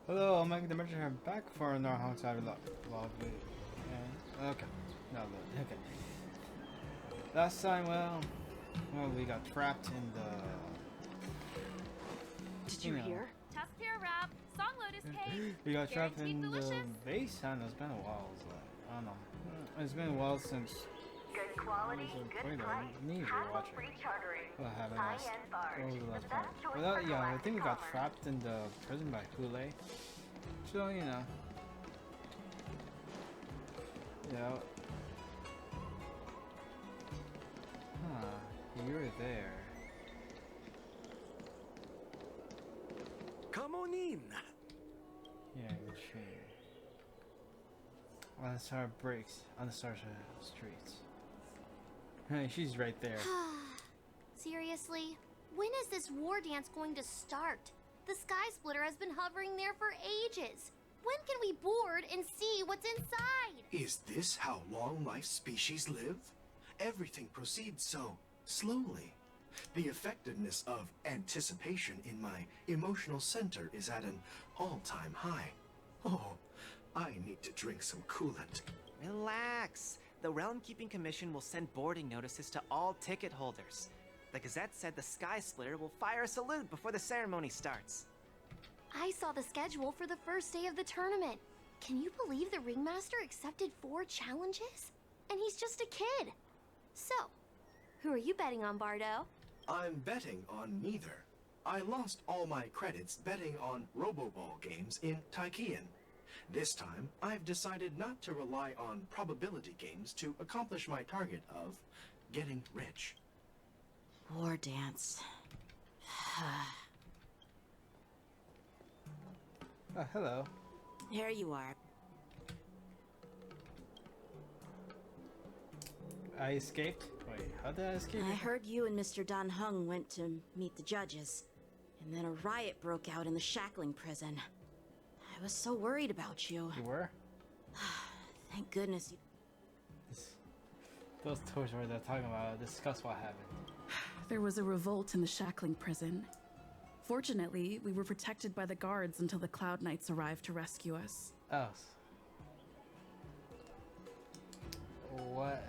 Hello, I'm Mike the Merchant. I'm back for another Honkai lobby. And okay, no, okay. Last time, well, we got trapped in Did the, you hear? Tusk pear wrap, song lotus cake. we got trapped Guaranteed in the delicious. base. And it's been a while. So I don't know. It's been a while since. Good quality, good price, Need to rewatch hassle-free it. chartering, What happened last? high-end barge, What was the the last best part? choice Well, for yeah, I galactic think we got commerce. trapped in the prison by Hule. So you know. Yeah. Huh, you're there. Come on in. Yeah, good shame. On the star breaks on the Starship streets. Hey, she's right there. Seriously? When is this war dance going to start? The Sky Splitter has been hovering there for ages. When can we board and see what's inside? Is this how long life species live? Everything proceeds so slowly. The effectiveness of anticipation in my emotional center is at an all-time high. Oh, I need to drink some coolant. Relax. The Realm Keeping Commission will send boarding notices to all ticket holders. The Gazette said the Sky Splitter will fire a salute before the ceremony starts. I saw the schedule for the first day of the tournament. Can you believe the Ringmaster accepted 4 challenges? And he's just a kid. So, who are you betting on, Bardo? I'm betting on neither. I lost all my credits betting on Roboball games in Taikian. This time, I've decided not to rely on probability games to accomplish my target of getting rich. War dance. Oh, hello. Here you are. I escaped? Wait, how did I escape? I heard you and Mr. Dan Hung went to meet the judges, and then a riot broke out in the shackling prison. I was so worried about you. You were? Thank goodness you... Those tours where they're talking about discuss what happened. There was a revolt in the shackling prison. Fortunately, we were protected by the guards until the Cloud Knights arrived to rescue us. Oh. What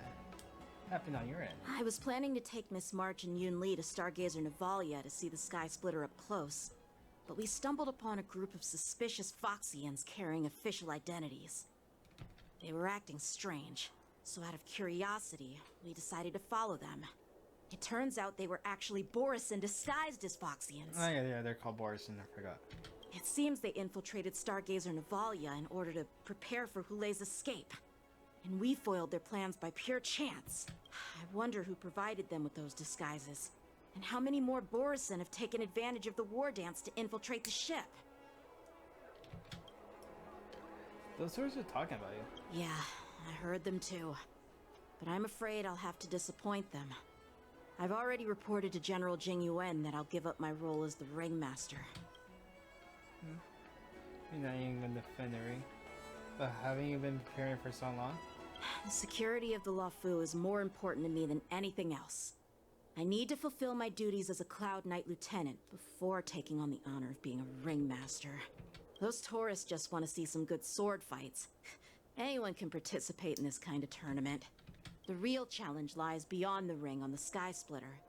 happened on your end? I was planning to take Miss March and Yoon Lee to Stargazer Navalia to see the Sky Splitter up close, but we stumbled upon a group of suspicious Foxians carrying official identities. They were acting strange, so out of curiosity, we decided to follow them. It turns out they were actually Borisin disguised as Foxians. Oh yeah, they're called Borisin, I forgot. It seems they infiltrated Stargazer Navalia in order to prepare for Hule's escape. And we foiled their plans by pure chance. I wonder who provided them with those disguises. And how many more Borisin have taken advantage of the war dance to infiltrate the ship? Those tours are talking about you. Yeah, I heard them too. But I'm afraid I'll have to disappoint them. I've already reported to General Jing Yuan that I'll give up my role as the Ringmaster. You're not even gonna defend the ring. But haven't you been preparing for so long? The security of the Luofu is more important to me than anything else. I need to fulfill my duties as a Cloud Knight Lieutenant before taking on the honor of being a Ringmaster. Those tourists just want to see some good sword fights. Anyone can participate in this kind of tournament. The real challenge lies beyond the ring on the Sky Splitter.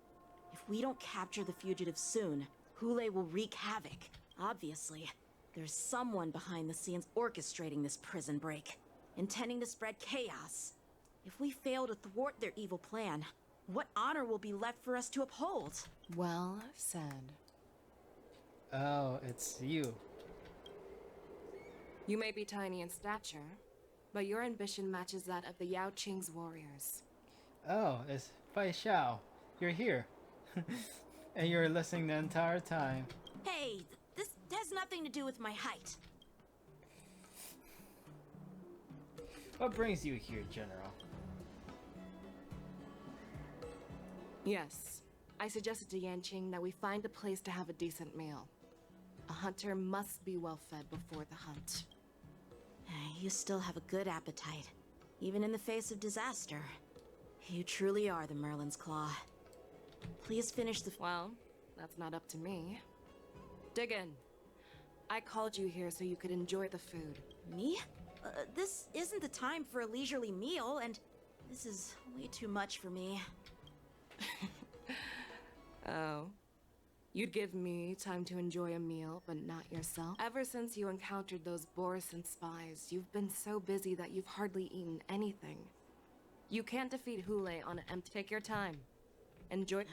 If we don't capture the fugitives soon, Hule will wreak havoc. Obviously, there's someone behind the scenes orchestrating this prison break, intending to spread chaos. If we fail to thwart their evil plan, what honor will be left for us to uphold? Well said. Oh, it's you. You may be tiny in stature, but your ambition matches that of the Yao Qing's warriors. Oh, it's Bai Xiao. You're here. And you're listening the entire time. Hey, this has nothing to do with my height. What brings you here, General? Yes, I suggested to Yanqing that we find a place to have a decent meal. A hunter must be well fed before the hunt. You still have a good appetite, even in the face of disaster. You truly are the Merlin's Claw. Please finish the... Well, that's not up to me. Dig in. I called you here so you could enjoy the food. Me? This isn't the time for a leisurely meal, and this is way too much for me. Oh. You'd give me time to enjoy a meal, but not yourself? Ever since you encountered those Borisin spies, you've been so busy that you've hardly eaten anything. You can't defeat Hule on an empty. Take your time. Enjoy.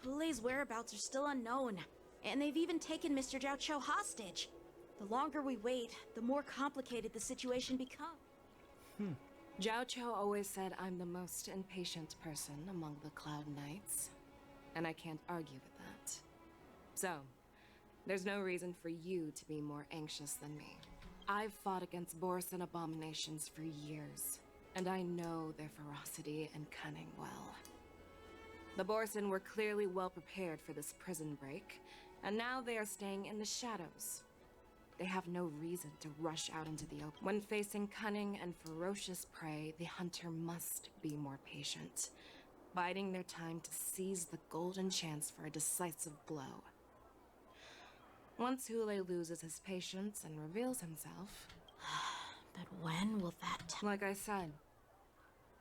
Hule's whereabouts are still unknown, and they've even taken Mr. Jiao Cho hostage. The longer we wait, the more complicated the situation becomes. Jiao Cho always said I'm the most impatient person among the Cloud Knights, and I can't argue with that. So, there's no reason for you to be more anxious than me. I've fought against Borisin abominations for years, and I know their ferocity and cunning well. The Borisin were clearly well prepared for this prison break, and now they are staying in the shadows. They have no reason to rush out into the open. When facing cunning and ferocious prey, the hunter must be more patient, biding their time to seize the golden chance for a decisive blow. Once Hule loses his patience and reveals himself... But when will that Like I said,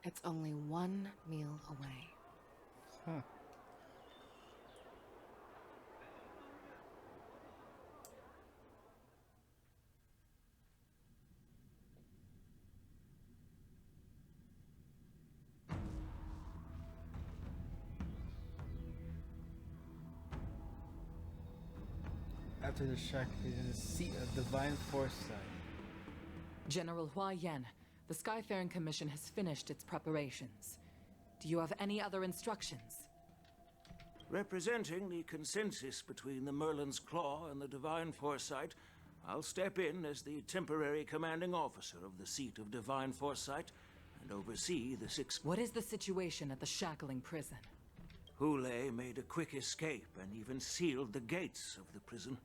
it's only one meal away. Huh. After the shack in the seat of divine foresight. General Hua Yan, the Skyfaring Commission has finished its preparations. Do you have any other instructions? Representing the consensus between the Merlin's Claw and the Divine Foresight, I'll step in as the temporary commanding officer of the seat of Divine Foresight and oversee the six... What is the situation at the Shackling prison? Hule made a quick escape and even sealed the gates of the prison.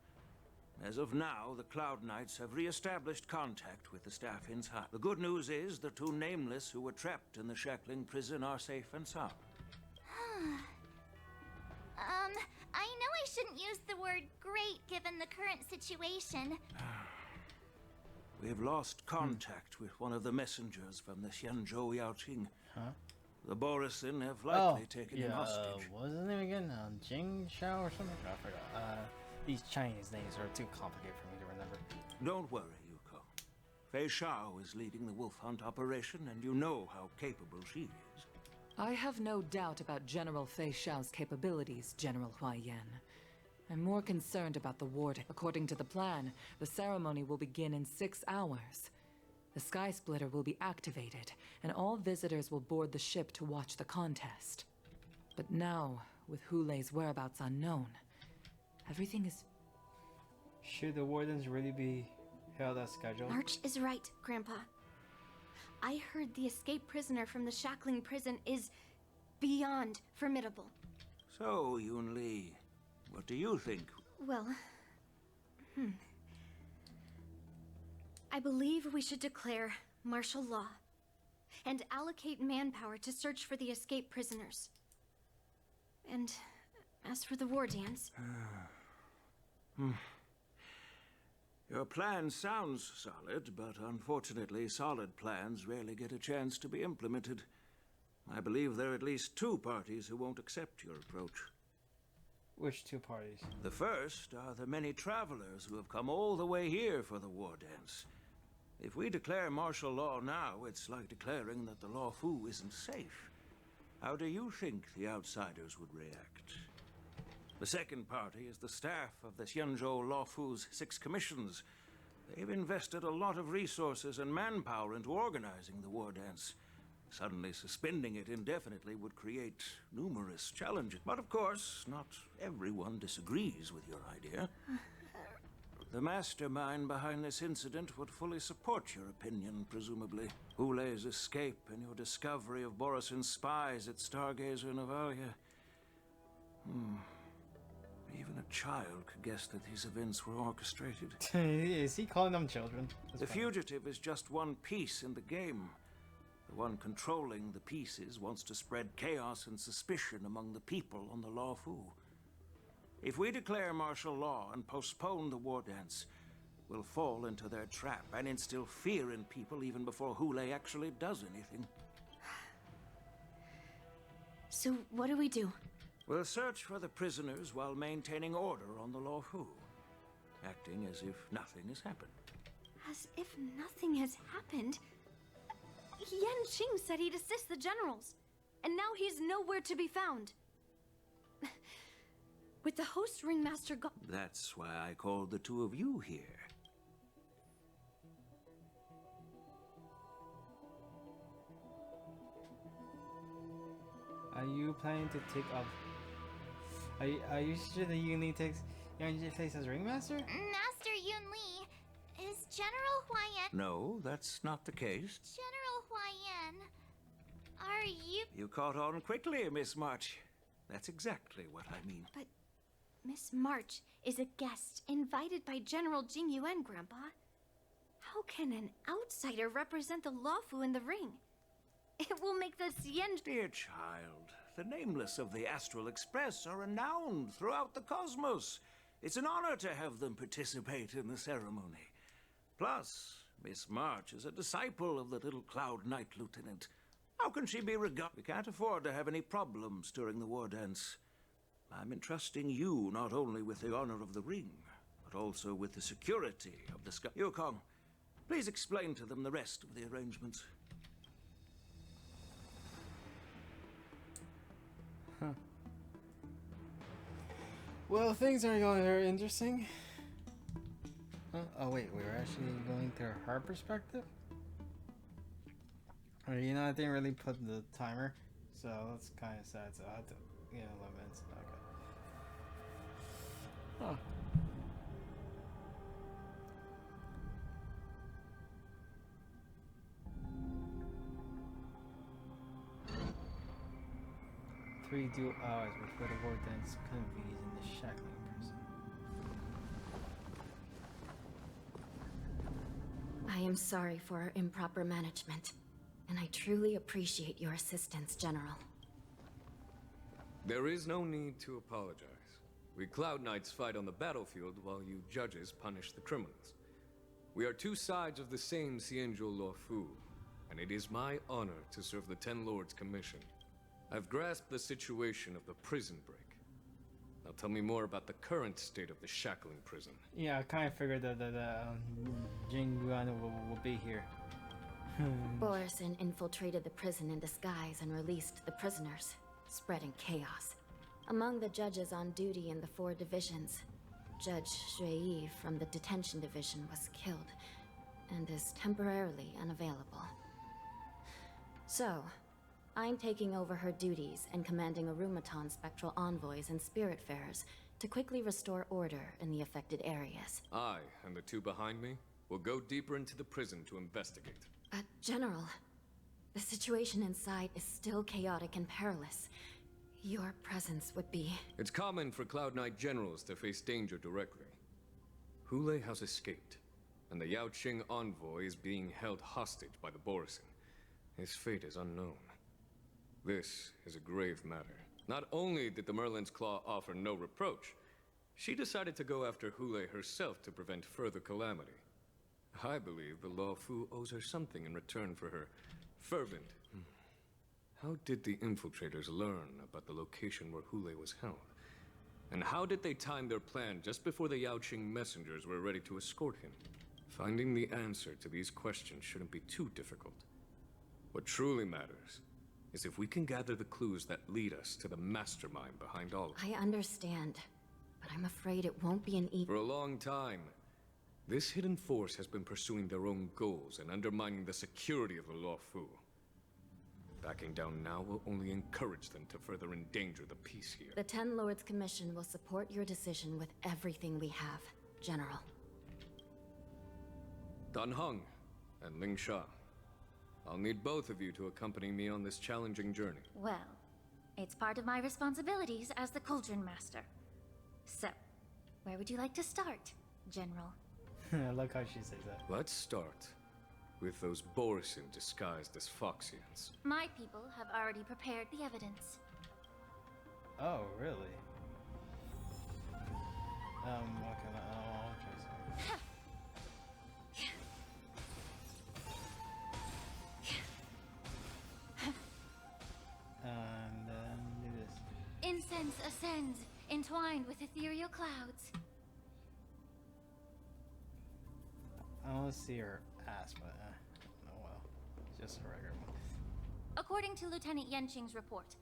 As of now, the Cloud Knights have re-established contact with the staff inside. The good news is the two Nameless who were trapped in the Shackling prison are safe and sound. I know I shouldn't use the word great given the current situation. We've lost contact with one of the messengers from the Xianzhou Yaoqing. Huh? The Borisin have likely taken him hostage. What was his name again? Jing Shao or something? I forgot. These Chinese names are too complicated for me to remember. Don't worry, Yuko. Fei Shao is leading the wolf hunt operation, and you know how capable she is. I have no doubt about General Fei Shao's capabilities, General Hua Yan. I'm more concerned about the warden. According to the plan, the ceremony will begin in 6 hours. The Sky Splitter will be activated, and all visitors will board the ship to watch the contest. But now, with Hule's whereabouts unknown, everything is... Should the wardens really be held as scheduled? March is right, Grandpa. I heard the escaped prisoner from the Shackling prison is beyond formidable. So, Yun Li, what do you think? Well, I believe we should declare martial law and allocate manpower to search for the escaped prisoners. And as for the war dance... Your plan sounds solid, but unfortunately solid plans rarely get a chance to be implemented. I believe there are at least 2 parties who won't accept your approach. Which 2 parties? The first are the many travelers who have come all the way here for the war dance. If we declare martial law now, it's like declaring that the Law Fu isn't safe. How do you think the outsiders would react? The second party is the staff of the Xianzhou Law Fu's 6 commissions. They've invested a lot of resources and manpower into organizing the war dance. Suddenly suspending it indefinitely would create numerous challenges. But of course, not everyone disagrees with your idea. The mastermind behind this incident would fully support your opinion, presumably. Hule's escape and your discovery of Borisin's spies at Stargazer Navalia. Even a child could guess that these events were orchestrated. Is he calling them children? The fugitive is just one piece in the game. The one controlling the pieces wants to spread chaos and suspicion among the people on the Law Fu. If we declare martial law and postpone the war dance, will fall into their trap and instill fear in people even before Hule actually does anything. So what do we do? We'll search for the prisoners while maintaining order on the Luofu, acting as if nothing has happened. As if nothing has happened? Yan Qing said he'd assist the generals, and now he's nowhere to be found. With the host ringmaster gone... That's why I called the two of you here. Are you planning to take up? Are you sure that Yunli takes Yunji's place as ringmaster? Master Yunli, is General Huayan... No, that's not the case. General Huayan, are you... You caught on quickly, Miss March. That's exactly what I mean. But Miss March is a guest invited by General Jing Yuan, Grandpa. How can an outsider represent the Luofu in the ring? It will make the Xian... Dear child, the nameless of the Astral Express are renowned throughout the cosmos. It's an honor to have them participate in the ceremony. Plus, Miss March is a disciple of the little Cloud Knight Lieutenant. How can she be regarded? We can't afford to have any problems during the war dance. I'm entrusting you not only with the honor of the ring, but also with the security of the sky. Yukong, please explain to them the rest of the arrangements. Huh. Well, things are going very interesting. Huh? Oh wait, we were actually going through her perspective? Or, you know, I didn't really put the timer, so that's kind of sad, so I have to, 11 minutes. Okay. Huh. Three dual hours before the war dance convenes in the shackling prison. I am sorry for our improper management, and I truly appreciate your assistance, General. There is no need to apologize. We Cloud Knights fight on the battlefield while you judges punish the criminals. We are two sides of the same Xianzhou Luofu, and it is my honor to serve the Ten Lords' commission. I've grasped the situation of the prison break. Now tell me more about the current state of the shackling prison. Yeah, I kind of figured that Jing Yuan will be here. Borison infiltrated the prison in disguise and released the prisoners, spreading chaos. Among the judges on duty in the 4 divisions, Judge Shui from the detention division was killed and is temporarily unavailable. So, I'm taking over her duties and commanding Arumaton spectral envoys and spiritfarers to quickly restore order in the affected areas. I, and the two behind me, will go deeper into the prison to investigate. General, the situation inside is still chaotic and perilous. Your presence would be... It's common for Cloud Knight generals to face danger directly. Hule has escaped, and the Yaoqing envoy is being held hostage by the Borison. His fate is unknown. This is a grave matter. Not only did the Merlin's Claw offer no reproach, she decided to go after Hule herself to prevent further calamity. I believe the Luofu owes her something in return for her fervent... How did the infiltrators learn about the location where Hule was held? And how did they time their plan just before the Yaoqing messengers were ready to escort him? Finding the answer to these questions shouldn't be too difficult. What truly matters is if we can gather the clues that lead us to the mastermind behind all of it. I understand, but I'm afraid it won't be an easy... For a long time, this hidden force has been pursuing their own goals and undermining the security of the Luofu. Backing down now will only encourage them to further endanger the peace here. The Ten Lords Commission will support your decision with everything we have, General. Dan Heng and Lingsha, I'll need both of you to accompany me on this challenging journey. Well, it's part of my responsibilities as the Cauldron Master. So, where would you like to start, General? I like how she says that. Let's start with those Borison disguised as Foxians. My people have already prepared the evidence. Oh, really? Okay, I'll try something. friends, entwined with ethereal clouds. I want to see her ass, but oh well. Just a regular one. According to Lieutenant Yenqing's report,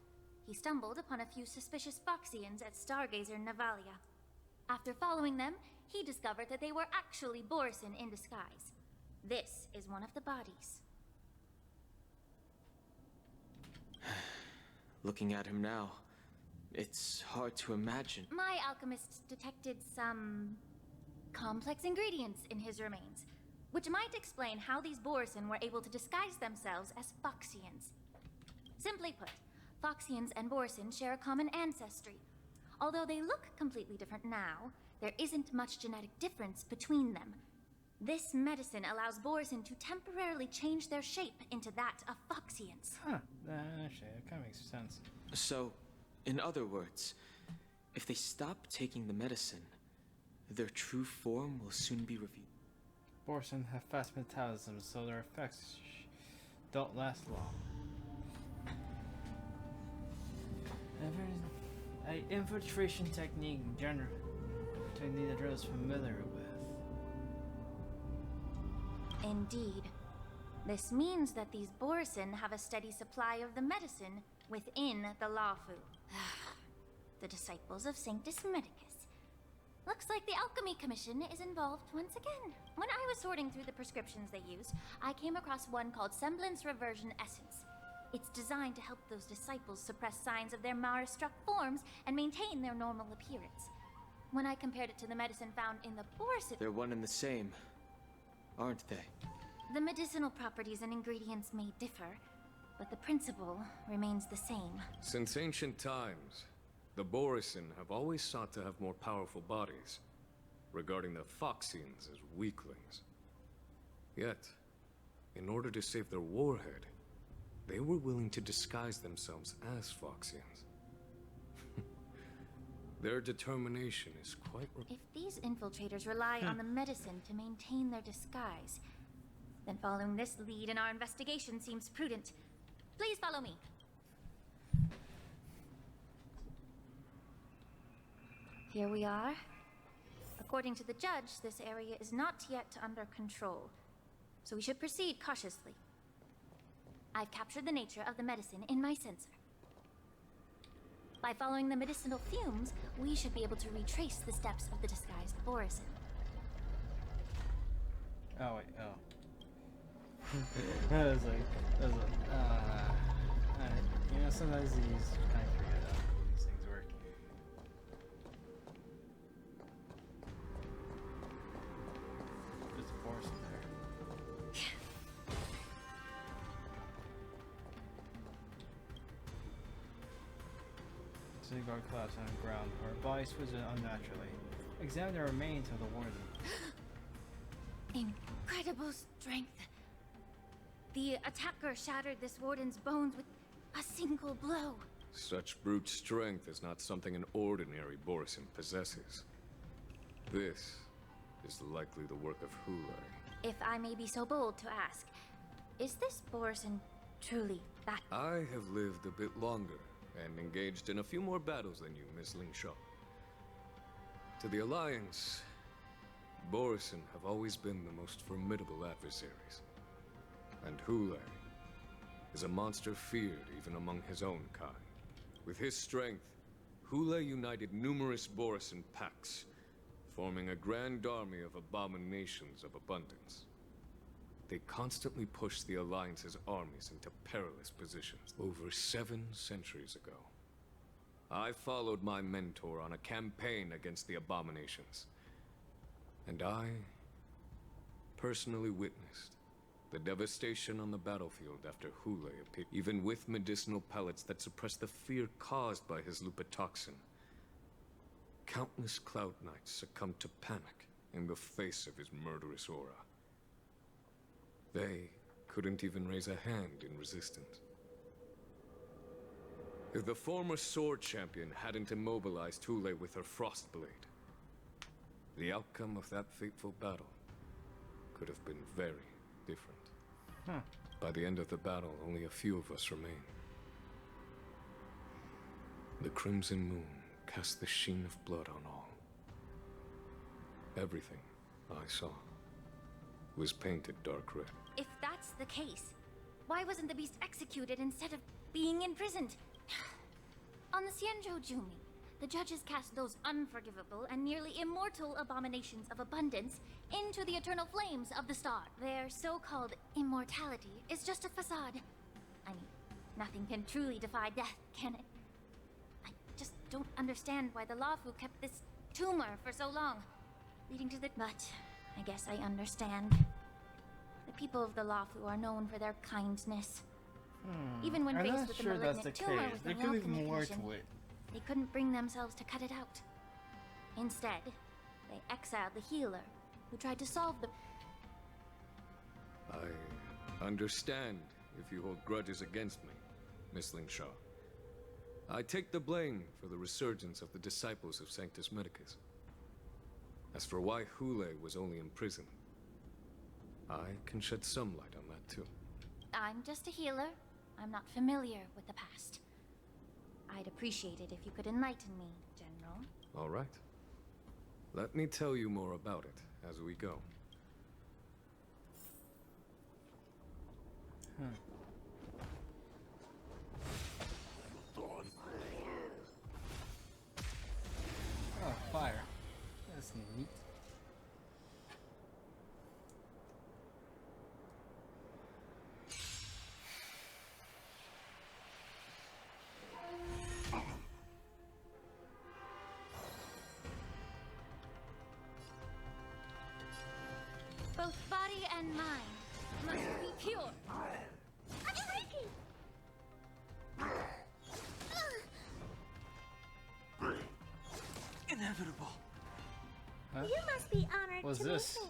he stumbled upon a few suspicious Foxians at Stargazer Navalia. After following them, he discovered that they were actually Borison in disguise. This is one of the bodies. Looking at him now, it's hard to imagine. My alchemists detected some complex ingredients in his remains, which might explain how these Borison were able to disguise themselves as Foxians. Simply put, Foxians and Borison share a common ancestry. Although they look completely different now, there isn't much genetic difference between them. This medicine allows Borison to temporarily change their shape into that of Foxians. Huh, actually, that kind of makes sense. So, in other words, if they stop taking the medicine, their true form will soon be revealed. Borison have fast metabolism, so their effects don't last long. An infiltration technique that I was familiar with. Indeed. This means that these Borison have a steady supply of the medicine within the Lawfu. The disciples of Sanctus Medicus. Looks like the Alchemy Commission is involved once again. When I was sorting through the prescriptions they used, I came across one called Semblance Reversion Essence. It's designed to help those disciples suppress signs of their Mara-struck forms and maintain their normal appearance. When I compared it to the medicine found in the Borison... They're one and the same, aren't they? The medicinal properties and ingredients may differ, but the principle remains the same. Since ancient times, the Borison have always sought to have more powerful bodies, regarding the Foxians as weaklings. Yet, in order to save their warhead, they were willing to disguise themselves as Foxians. Their determination is quite... If these infiltrators rely on the medicine to maintain their disguise, then following this lead in our investigation seems prudent. Please follow me. Here we are. According to the judge, this area is not yet under control, so we should proceed cautiously. I've captured the nature of the medicine in my sensor. By following the medicinal fumes, we should be able to retrace the steps of the disguised Borison. Oh wait, oh. I was like, you know, sometimes these kind of forget how these things work. There's a Borison there. Cigar clouds on the ground, our bodies twisted unnaturally. Examine the remains of the warden. Incredible strength. The attacker shattered this warden's bones with a single blow. Such brute strength is not something an ordinary Borison possesses. This is likely the work of Hulai. If I may be so bold to ask, is this Borison truly that? I have lived a bit longer and engaged in a few more battles than you, Miss Lingsha. To the Alliance, Borison have always been the most formidable adversaries. And Hulai is a monster feared even among his own kind. With his strength, Hulai united numerous Borison packs, forming a grand army of abominations of abundance. They constantly pushed the Alliance's armies into perilous positions over 7 centuries ago. I followed my mentor on a campaign against the abominations. And I personally witnessed the devastation on the battlefield after Hulai appeared, even with medicinal pellets that suppressed the fear caused by his lupotoxin. Countless Cloud Knights succumbed to panic in the face of his murderous aura. They couldn't even raise a hand in resistance. If the former sword champion hadn't immobilized Hulai with her frost blade, the outcome of that fateful battle could have been very different. By the end of the battle, only a few of us remained. The Crimson Moon cast the sheen of blood on all. Everything I saw was painted dark red. If that's the case, why wasn't the beast executed instead of being imprisoned? On the Xianzhou Jumi, the judges cast those unforgivable and nearly immortal abominations of abundance into the eternal flames of the star. Their so-called immortality is just a facade. I mean, nothing can truly defy death, can it? I just don't understand why the Luofu kept this tumor for so long, leading to the... But I guess I understand. The people of the Luofu are known for their kindness. Even when I'm faced not with sure the that's malignant the tumor case. There within the could be alchemy more commission, to it. they couldn't bring themselves to cut it out. Instead, they exiled the healer, who tried to solve the... I understand if you hold grudges against me, Miss Lingsha. I take the blame for the resurgence of the disciples of Sanctus Medicus. As for why Hule was only in prison, I can shed some light on that too. I'm just a healer. I'm not familiar with the past. I'd appreciate it if you could enlighten me, General. All right. Let me tell you more about it as we go. Oh, fire. That's neat. Both body and mind must be pure. Inevitable. Huh? You must be honored What's to this? meet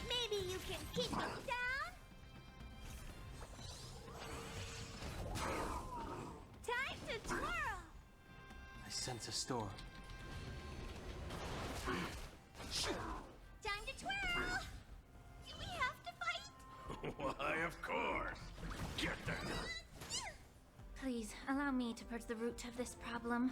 me. Maybe you can keep it down? Time to twirl! I sense a storm. Time to twirl! Do we have to fight? Why, of course. Get there. Please, allow me to purge the root of this problem.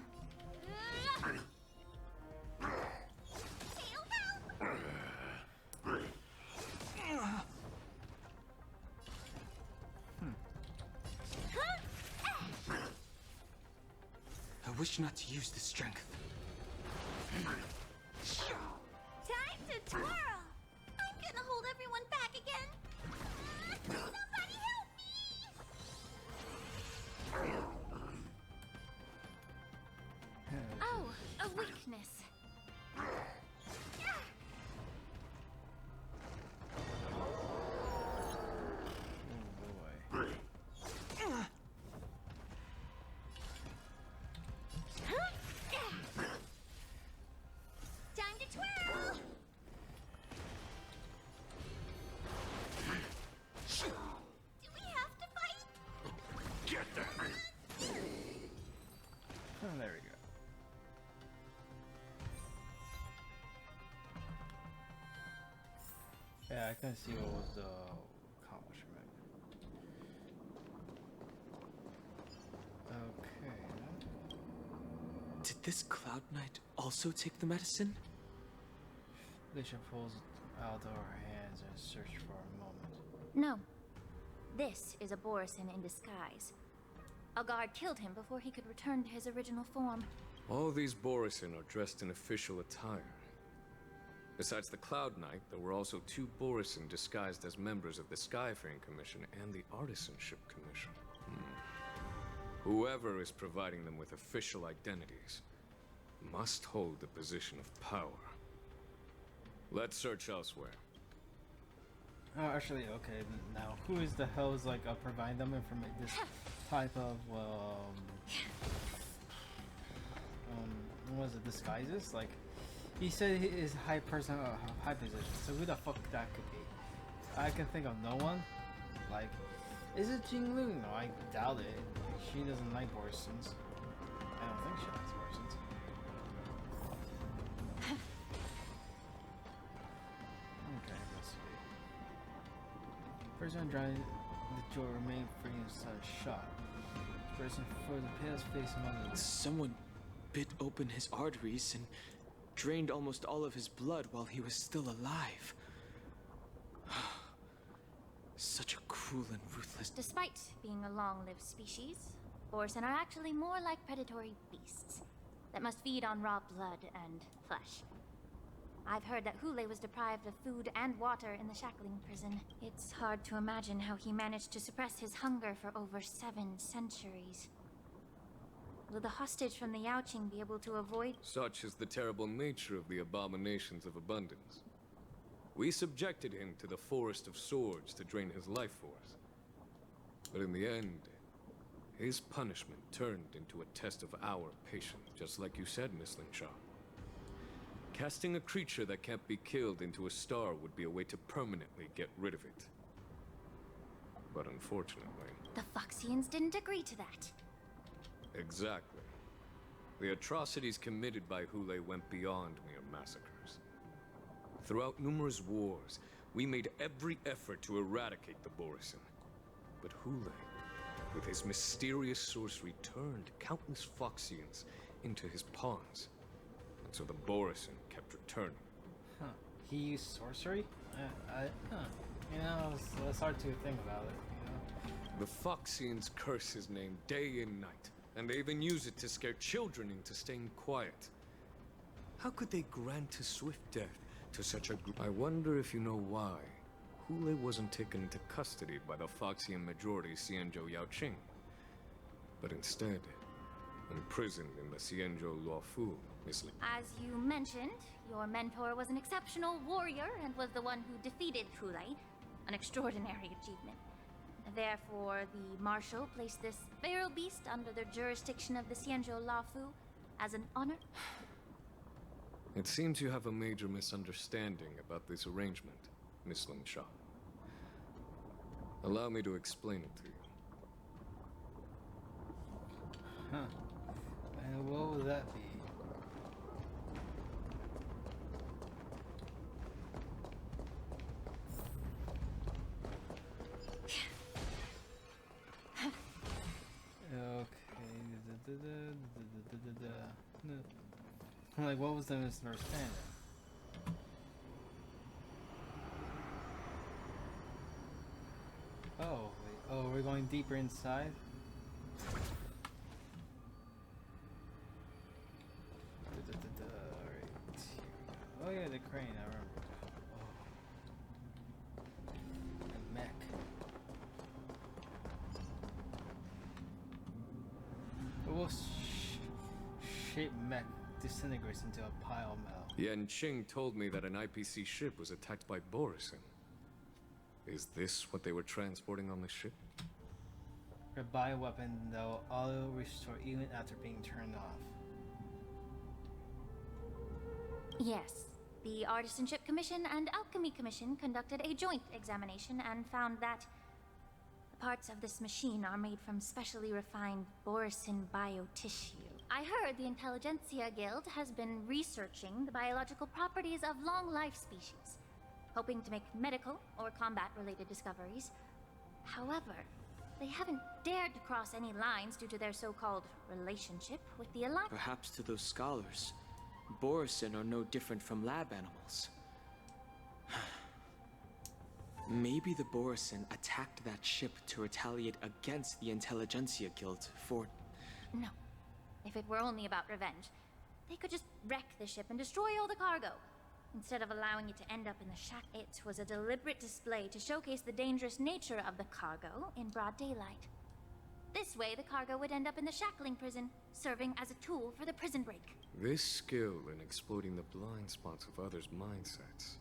I wish not to use the strength. Time to twirl! I'm gonna hold everyone back again. Somebody help me! Oh, a weakness. Time to twirl! Do we have to fight? Get there. Oh, there we go. Yeah, I can see what was the accomplishment. Okay. Did this Cloud Knight also take the medicine? Lingsha pulls out of her hands and search for a moment. No. This is a Borisin in disguise. A guard killed him before he could return to his original form. All these Borisin are dressed in official attire. Besides the Cloud Knight, there were also 2 Borisin disguised as members of the Skyfaring Commission and the Artisanship Commission. Whoever is providing them with official identities must hold the position of power. Let's search elsewhere. Oh, actually, okay. Now, who is the hell is like providing them information? This type of what was it? Disguises? Like, he said he is high person, high position. So who the fuck that could be? I can think of no one. Like, is it Jinglu? No, I doubt it. She doesn't like Borisons. I don't think she likes Borisons. Okay, let's see. Person driving the door remained free inside shot. person for the past face among the... Someone bit open his arteries and drained almost all of his blood while he was still alive. Such a cruel and ruthless... Despite being a long-lived species, Borsen are actually more like predatory beasts that must feed on raw blood and flesh. I've heard that Hule was deprived of food and water in the shackling prison. It's hard to imagine how he managed to suppress his hunger for over 7 centuries. Will the hostage from the Yaoqing be able to avoid... Such is the terrible nature of the abominations of abundance. We subjected him to the Forest of Swords to drain his life force. But in the end, his punishment turned into a test of our patience, just like you said, Miss Lingsha. Casting a creature that can't be killed into a star would be a way to permanently get rid of it. But unfortunately... The Foxians didn't agree to that. Exactly. The atrocities committed by Hule went beyond mere massacres. Throughout numerous wars, we made every effort to eradicate the Borsen. But Hule, with his mysterious sorcery, turned countless Foxians into his pawns. And so the Borsen kept returning. Huh. He used sorcery? You know, it's hard to think about it, you know? The Foxians curse his name day and night, and they even use it to scare children into staying quiet. How could they grant a swift death to such a group? I wonder if you know why Hule wasn't taken into custody by the Foxian majority Xianzhou Yaoqing, but instead imprisoned in the Xianzhou Luofu, Miss Li. As you mentioned, your mentor was an exceptional warrior and was the one who defeated Hule, an extraordinary achievement. Therefore, the Marshal placed this feral beast under the jurisdiction of the Xianzhou Luofu as an honor. It seems you have a major misunderstanding about this arrangement, Miss Lingsha. Allow me to explain it to you. Huh. And what would that be? I'm like, what was the misunderstanding? Oh, wait. Oh, we're going deeper inside? Alright. Oh yeah, the crane, I remember. Oh. And mech. What shape mech disintegrates into a pile of metal? Yanqing told me that an IPC ship was attacked by Borsen. Is this what they were transporting on the ship? Her bioweapon, though, auto-restore even after being turned off. Yes. The Artisanship Commission and Alchemy Commission conducted a joint examination and found that the parts of this machine are made from specially refined Borsen biotissue. I heard the Intelligentsia Guild has been researching the biological properties of long-life species, hoping to make medical or combat-related discoveries. However, they haven't dared to cross any lines due to their so-called relationship with the Alliance. Perhaps to those scholars, Borsen are no different from lab animals. Maybe the Borsen attacked that ship to retaliate against the Intelligentsia Guild for... No. If it were only about revenge, they could just wreck the ship and destroy all the cargo, instead of allowing it to end up in the shack. It was a deliberate display to showcase the dangerous nature of the cargo in broad daylight. This way, the cargo would end up in the shackling prison, serving as a tool for the prison break. This skill in exploiting the blind spots of others' mindsets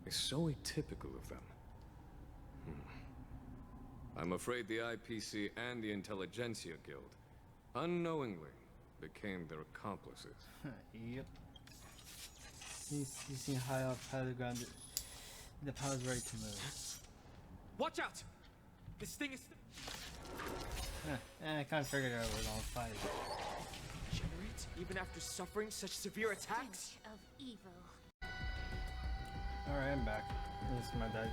is so atypical of them. I'm afraid the IPC and the Intelligentsia Guild unknowingly became their accomplices. Yep. He's seen high up the ground. The power's ready to move. Watch out! This thing is... I kind of figured I was on fire. Generate even after suffering such severe attacks? Of evil. Alright, I'm back. This is my dad.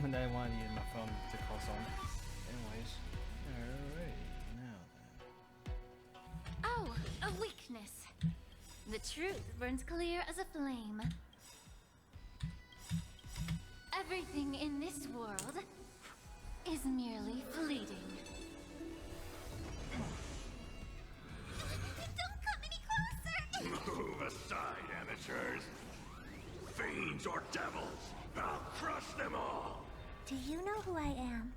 My dad wanted to use my phone to call someone. Anyways. Alright, now A weakness. The truth burns clear as a flame. Everything in this world is merely fleeting. Don't come any closer! Move aside, amateurs. Fiends or devils, I'll crush them all. Do you know who I am?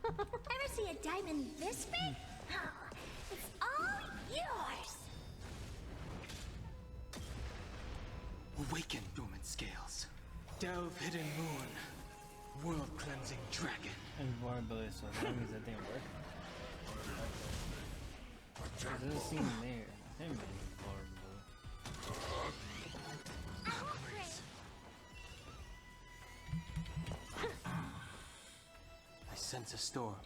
Ever see a diamond this big? Oh, it's all yours! Awaken, dormant scales. Delve hidden moon. World cleansing dragon. And vulnerability, so that means that didn't work. It doesn't seem there. I think maybe vulnerability. I sense a storm.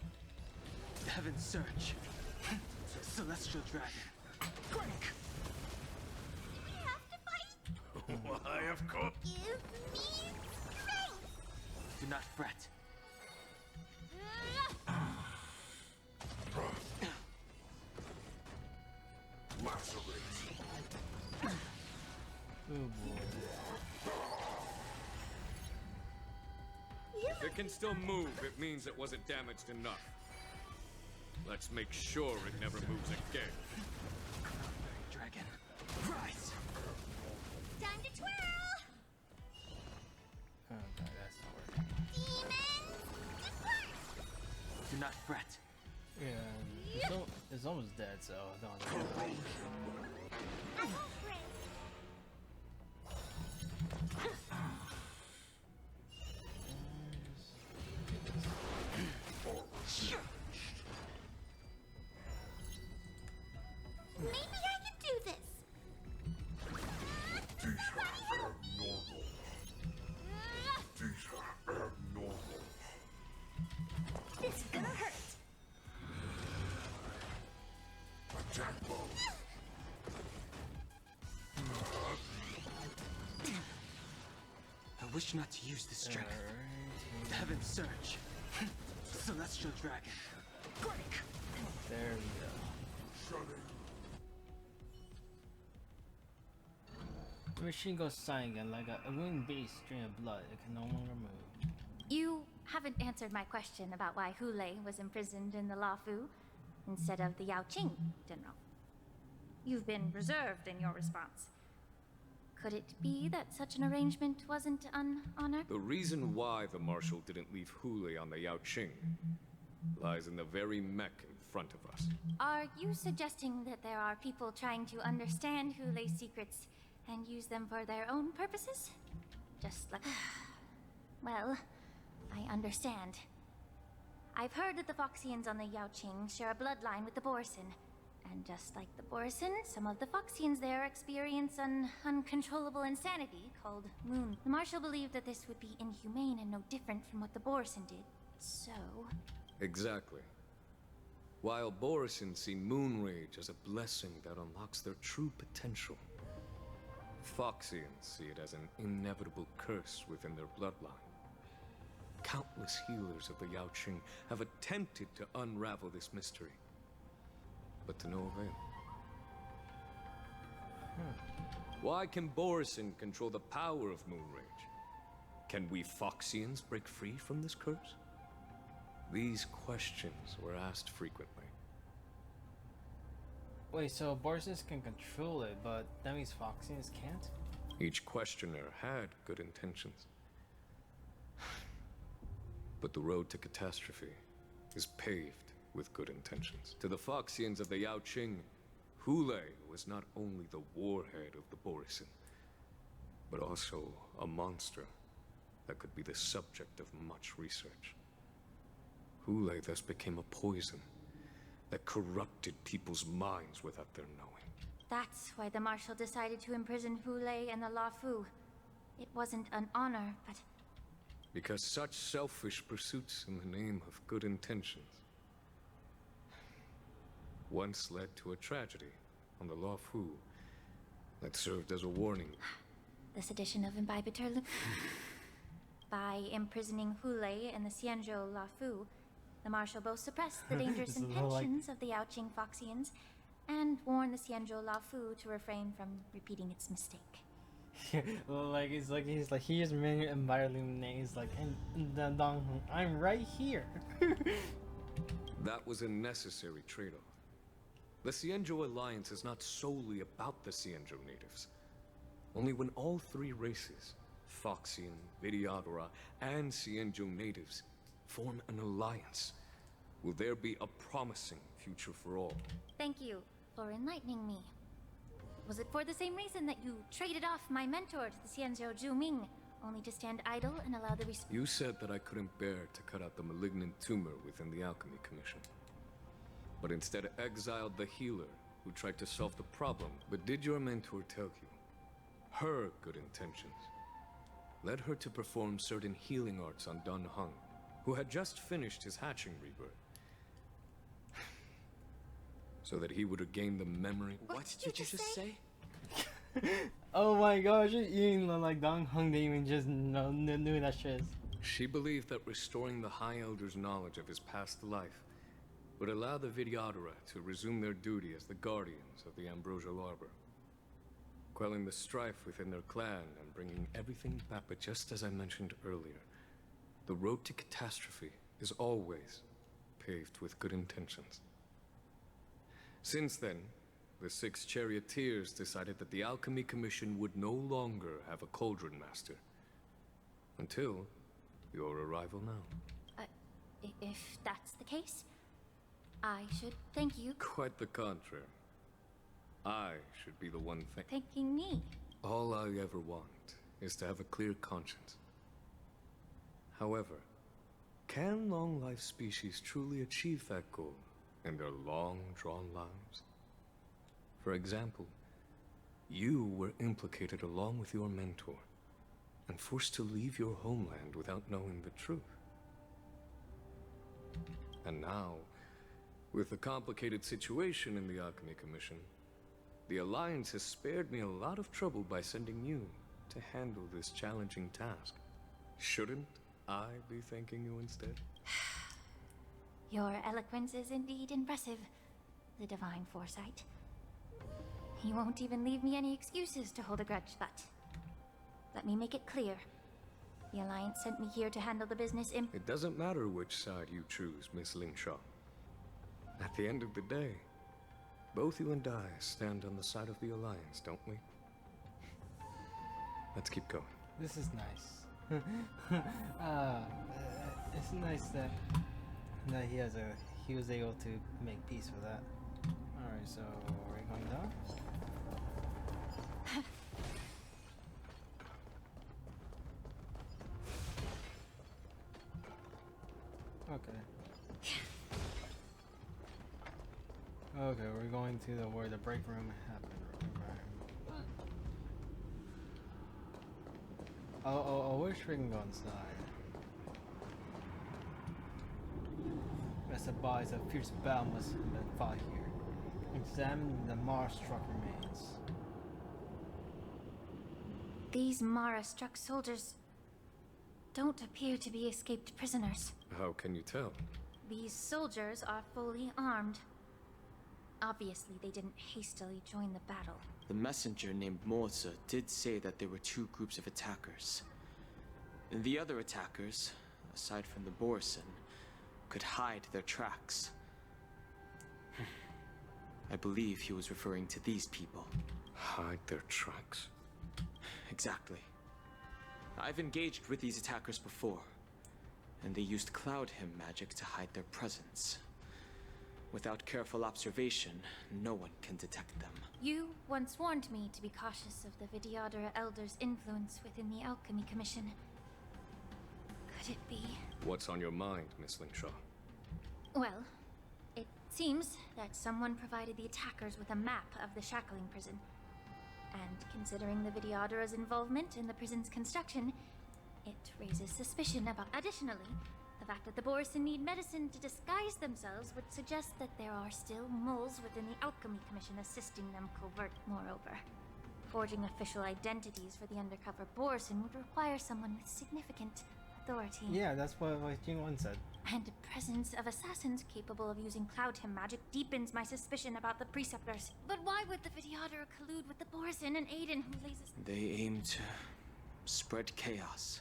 Heaven's surge. Celestial dragon. Break! We have to fight! Why, of course. Give me strength! Do not fret. Oh boy. If it can still move, it means it wasn't damaged enough. Let's make sure it never moves again. Dragon, rise! Time to twirl! Oh god, that's not working. Demons, depart! Do not fret. Yeah, it's almost dead, so don't. I won't break. Maybe I can do this. These are abnormal. These are abnormal. This is gonna hurt. Attack mode. I wish not to use this strength. Heaven's surge. Celestial dragon. Break! There we go. The machine goes silent again like a wind-based stream of blood. It can no longer move. You haven't answered my question about why Hule was imprisoned in the Lafu instead of the Yaoqing, General. You've been reserved in your response. Could it be that such an arrangement wasn't an honor? The reason why the Marshal didn't leave Hule on the Yaoqing lies in the very mech in front of us. Are you suggesting that there are people trying to understand Hule's secrets and use them for their own purposes? Just like... Well, I understand. I've heard that the Foxians on the Yaoqing share a bloodline with the Borson. And just like the Borson, some of the Foxians there experience an uncontrollable insanity called Moon. The Marshal believed that this would be inhumane and no different from what the Borson did. So... Exactly. While Borson see Moon Rage as a blessing that unlocks their true potential, Foxians see it as an inevitable curse within their bloodline. Countless healers of the Yaoqing have attempted to unravel this mystery, but to no avail. Why can Borson control the power of Moon Rage? Can we Foxians break free from this curse? These questions were asked frequently. Wait, so Borsons can control it, but that means Foxians can't? Each questioner had good intentions. But the road to catastrophe is paved with good intentions. To the Foxians of the Yaoqing, Hule was not only the warhead of the Borson, but also a monster that could be the subject of much research. Hule thus became a poison that corrupted people's minds without their knowing. that's why the Marshal decided to imprison Hule and the Lafu. It wasn't an honor, but... Because such selfish pursuits in the name of good intentions once led to a tragedy on the Lafu that served as a warning. This edition of Imbibitor Lu... By imprisoning Hule and the Xianzhou Lafu, the Marshal both suppressed the dangerous This is intentions of the Yaoqing Foxians and warn the Xianzhou Lafu to refrain from repeating its mistake. Like he's like he just made him name. He's like, and the Dong, I'm right here. That was a necessary trade-off. The Xianzhou alliance is not solely about the Xianzhou natives. Only when all three races, Foxian, Videodora, and Xianzhou natives, form an alliance, will there be a promising future for all. Thank you for enlightening me. Was it for the same reason that you traded off my mentor to the Xianzhou Zhuming, only to stand idle and allow the You said that I couldn't bear to cut out the malignant tumor within the Alchemy Commission, but instead exiled the healer who tried to solve the problem. But did your mentor tell you her good intentions led her to perform certain healing arts on Dun Hung, who had just finished his hatching rebirth, so that he would regain the memory? What did you just say? Oh my gosh, even like Dong Hung didn't even just knew that shit. She believed that restoring the High Elder's knowledge of his past life would allow the Videodora to resume their duty as the guardians of the Ambrosial Arbor, quelling the strife within their clan and bringing everything back. But just as I mentioned earlier, the road to catastrophe is always paved with good intentions. Since then, the 6 charioteers decided that the Alchemy Commission would no longer have a cauldron master. Until your arrival now. If that's the case, I should thank you. Quite the contrary. I should be the one thanking me. All I ever want is to have a clear conscience. However, can long-life species truly achieve that goal in their long-drawn lives? For example, you were implicated along with your mentor and forced to leave your homeland without knowing the truth. And now, with the complicated situation in the Alchemy Commission, the Alliance has spared me a lot of trouble by sending you to handle this challenging task. Shouldn't I be thanking you instead? Your eloquence is indeed impressive, the divine foresight. You won't even leave me any excuses to hold a grudge, but let me make it clear. The Alliance sent me here to handle the business It doesn't matter which side you choose, Miss Lingsha. At the end of the day, both you and I stand on the side of the Alliance, don't we? Let's keep going. This is nice. It's nice that he was able to make peace with that. Alright, so are we going down? Okay. Okay, we're going to where the break room happened. Right. I wish we can go inside. As the bodies of fierce battle must have been fought here. Examine the Mara-struck remains. These Mara-struck soldiers don't appear to be escaped prisoners. How can you tell? These soldiers are fully armed. Obviously, they didn't hastily join the battle. The messenger named Moza did say that there were 2 groups of attackers. And the other attackers, aside from the Borison, could hide their tracks. I believe he was referring to these people. Hide their tracks? Exactly. I've engaged with these attackers before, and they used Cloud Hymn magic to hide their presence. Without careful observation, no one can detect them. You once warned me to be cautious of the Videodora Elder's influence within the Alchemy Commission. Could it be? What's on your mind, Miss Lingsha? Well, it seems that someone provided the attackers with a map of the shackling prison. And considering the Videodora's involvement in the prison's construction, it raises suspicion about... Additionally, the fact that the Borison need medicine to disguise themselves would suggest that there are still moles within the Alchemy Commission assisting them covert. Moreover, forging official identities for the undercover Borison would require someone with significant authority. Yeah, that's what Jingwen said. And the presence of assassins capable of using Cloud Hymn magic deepens my suspicion about the Preceptors. But why would the Videotter collude with the Borson and Aiden who lays his... They aim to spread chaos.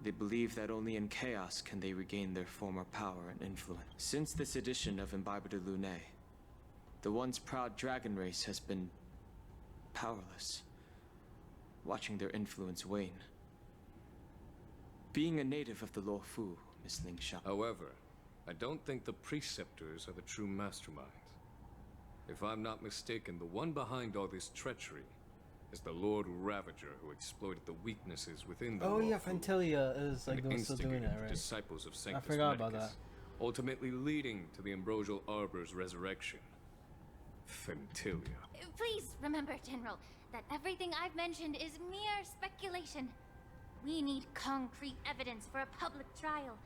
They believe that only in chaos can they regain their former power and influence. Since this edition of Imbibe de Lune, the once proud dragon race has been powerless, watching their influence wane. Being a native of the Luofu, Miss Lingsha. However, I don't think the Preceptors are the true masterminds. If I'm not mistaken, the one behind all this treachery is the Lord Ravager who exploited the weaknesses within the Oh yeah, Luofu Fantilia is like and still doing instigated that, the right? disciples of I Sanctus forgot about Medicus, that. ultimately leading to the Ambrosial Arbor's resurrection. Fantilia. Please remember, General, that everything I've mentioned is mere speculation. We need concrete evidence for a public trial.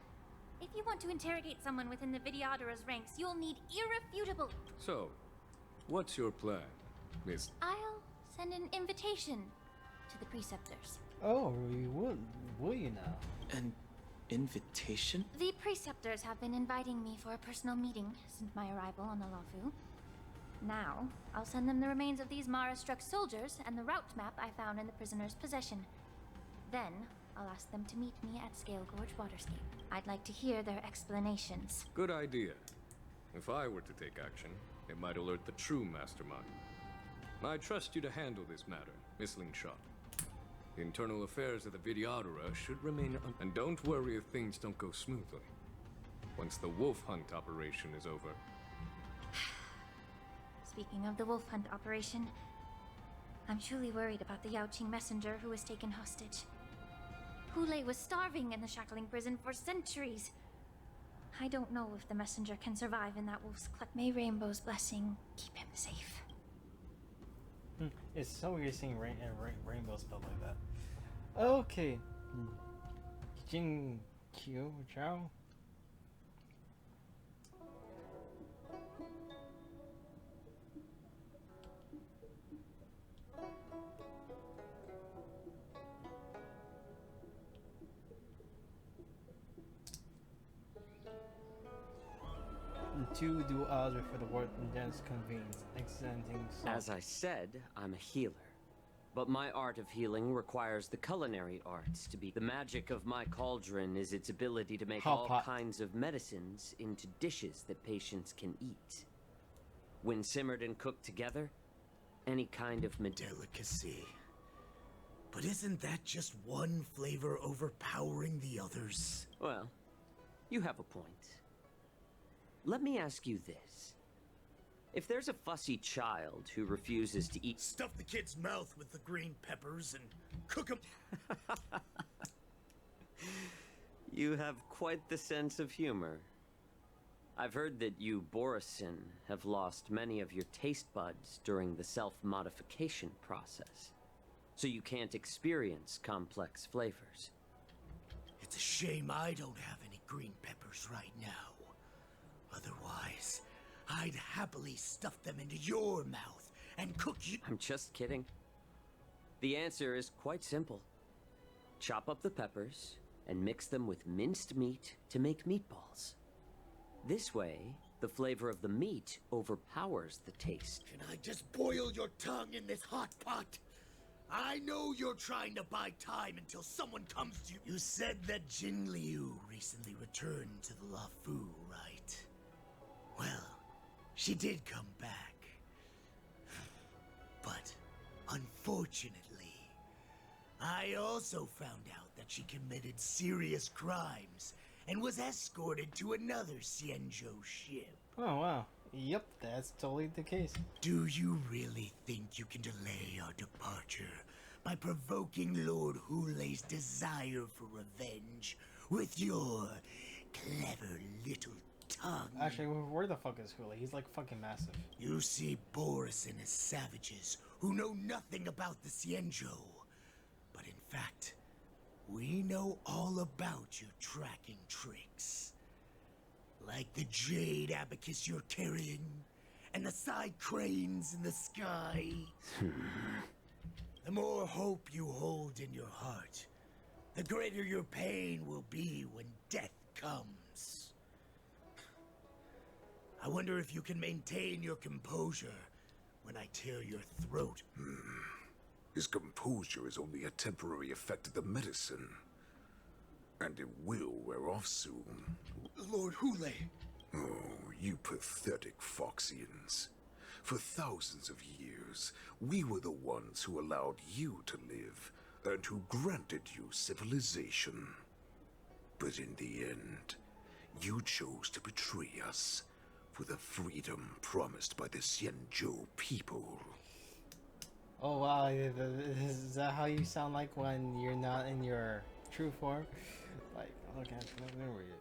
If you want to interrogate someone within the Videottera's ranks, you'll need irrefutable... So, what's your plan, Miss... I'll send an invitation to the Preceptors. Oh, will you now? An invitation? The Preceptors have been inviting me for a personal meeting since my arrival on the Luofu. Now, I'll send them the remains of these Mara-struck soldiers and the route map I found in the prisoner's possession. Then, I'll ask them to meet me at Scale Gorge Waterscape. I'd like to hear their explanations. Good idea. If I were to take action, it might alert the true mastermind. I trust you to handle this matter, Miss Lingsha. The internal affairs of the Videottera should remain and don't worry if things don't go smoothly. Once the wolf hunt operation is over. Speaking of the wolf hunt operation, I'm truly worried about the Yaoqing messenger who was taken hostage. Hule was starving in the shackling prison for centuries. I don't know if the messenger can survive in that wolf's clutch. May Rainbow's blessing keep him safe. It's so weird seeing rainbow spelled like that. Okay. Jing Qiu Chao. Two dual odds for the word and dance convenes, extending. As I said, I'm a healer. But my art of healing requires the culinary arts to be. The magic of my cauldron is its ability to make all kinds of medicines into dishes that patients can eat. When simmered and cooked together, any kind of delicacy. But isn't that just one flavor overpowering the others? Well, you have a point. Let me ask you this. If there's a fussy child who refuses to eat... Stuff the kid's mouth with the green peppers and cook them. You have quite the sense of humor. I've heard that you, Borison, have lost many of your taste buds during the self-modification process. So you can't experience complex flavors. It's a shame I don't have any green peppers right now. Otherwise, I'd happily stuff them into your mouth and cook you. I'm just kidding. The answer is quite simple. Chop up the peppers and mix them with minced meat to make meatballs. This way, the flavor of the meat overpowers the taste. Can I just boil your tongue in this hot pot? I know you're trying to buy time until someone comes to you. You said that Jin Liu recently returned to the Luofu, right? Well, she did come back. But, unfortunately, I also found out that she committed serious crimes and was escorted to another Xianzhou ship. Oh wow. Yep, that's totally the case. Do you really think you can delay our departure by provoking Lord Hule's desire for revenge with your clever little tongue? Actually, where the fuck is Hule? He's like fucking massive. You see Borison as savages who know nothing about the Xianzhou. But in fact, we know all about your tracking tricks. Like the jade abacus you're carrying, and the side cranes in the sky. The more hope you hold in your heart, the greater your pain will be when death comes. I wonder if you can maintain your composure when I tear your throat. His composure is only a temporary effect of the medicine. And it will wear off soon. Lord Hule! Oh, you pathetic Foxians. For thousands of years, we were the ones who allowed you to live, and who granted you civilization. But in the end, you chose to betray us for the freedom promised by the Xianzhou people. Oh wow, is that how you sound like when you're not in your true form? Like, okay, where were you?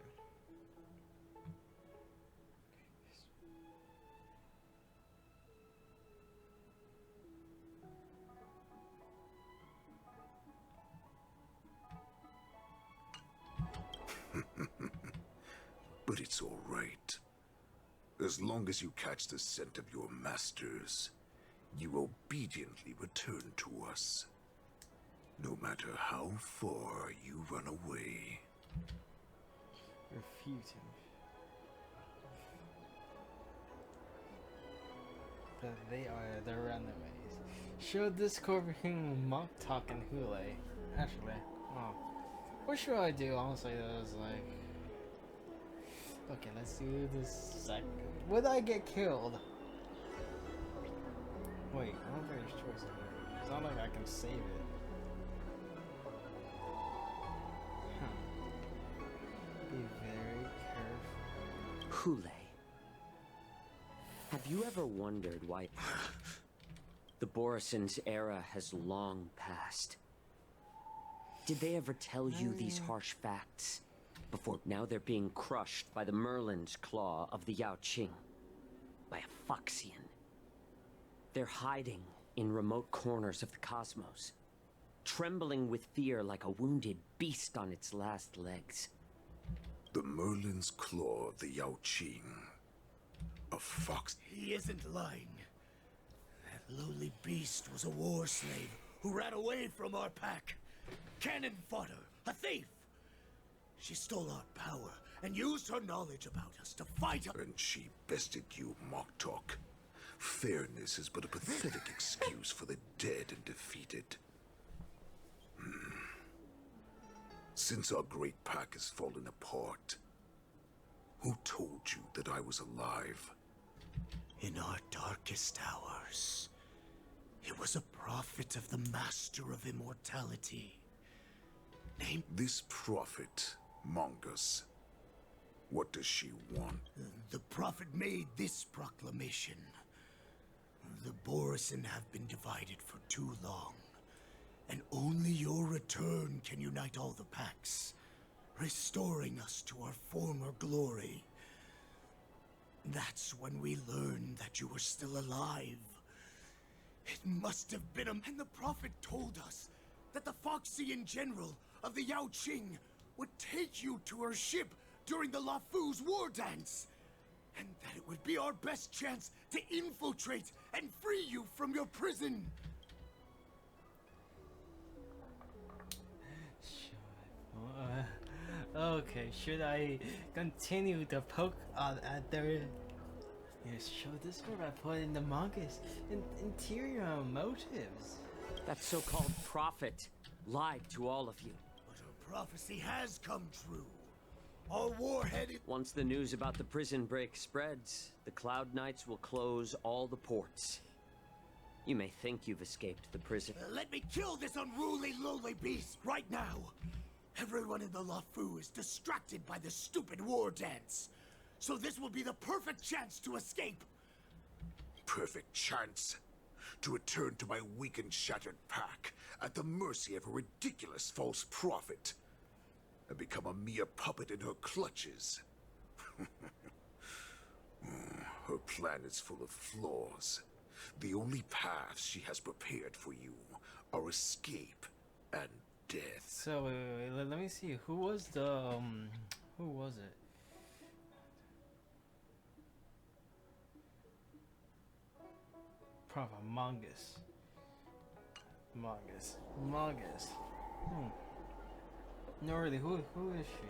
But it's all right. As long as you catch the scent of your masters, you obediently return to us. No matter how far you run away. Refute him. But they're runaways. Show Discord between Monk Talk and Hule. Actually, oh. What should I do? Honestly, that was like... Okay, let's do this second. Would I get killed? Wait, I don't think there's choice in here. It's not like I can save it. Be very careful. Hule, have you ever wondered why the Borison's era has long passed? Did they ever tell you these harsh facts? Before now they're being crushed by the Merlin's claw of the Yao Qing. By a Foxian. They're hiding in remote corners of the cosmos. Trembling with fear like a wounded beast on its last legs. The Merlin's claw of the Yao Qing. A fox. He isn't lying. That lowly beast was a war slave who ran away from our pack. Cannon fodder, a thief. She stole our power and used her knowledge about us to fight us. And she bested you, Mock Talk. Fairness is but a pathetic excuse for the dead and defeated. Since our great pack has fallen apart, who told you that I was alive? In our darkest hours, it was a prophet of the Master of Immortality. Named... This prophet, Mongus. What does she want? The prophet made this proclamation. The Borison have been divided for too long, and only your return can unite all the packs, restoring us to our former glory. That's when we learned that you were still alive. It must have been and the prophet told us that the Foxian general of the Yao Qing would take you to her ship during the LaFu's war dance, and that it would be our best chance to infiltrate and free you from your prison. Okay, should I continue to poke at their... Yes, show Discord I put in the manga's interior motives. That so-called prophet lied to all of you. But her prophecy has come true. Our warheaded... Once the news about the prison break spreads, the Cloud Knights will close all the ports. You may think you've escaped the prison. Let me kill this unruly, lowly beast right now! Everyone in the LaFu is distracted by this stupid war dance. So this will be the perfect chance to escape. Perfect chance to return to my weak and shattered pack at the mercy of a ridiculous false prophet and become a mere puppet in her clutches. Her plan is full of flaws. The only paths she has prepared for you are escape and death. So wait, let me see. Who was the who was it? Prophet Mongus. No, really, who is she?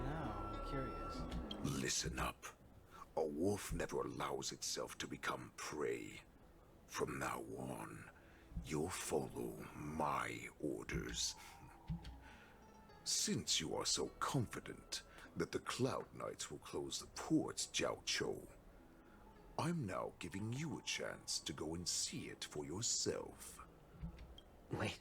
Now, I'm curious. Listen up. A wolf never allows itself to become prey. From now on, you'll follow my orders. Since you are so confident that the Cloud Knights will close the ports, Jiao Chou, I'm now giving you a chance to go and see it for yourself. Wait,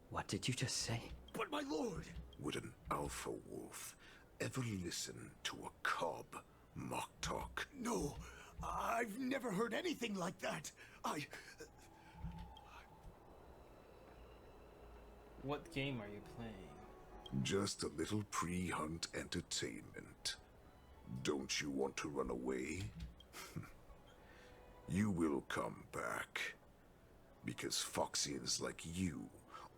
what did you just say? But my lord! Would an alpha wolf ever listen to a cub mock talk? No, I've never heard anything like that. What game are you playing? Just a little pre-hunt entertainment. Don't you want to run away? You will come back. Because Foxians like you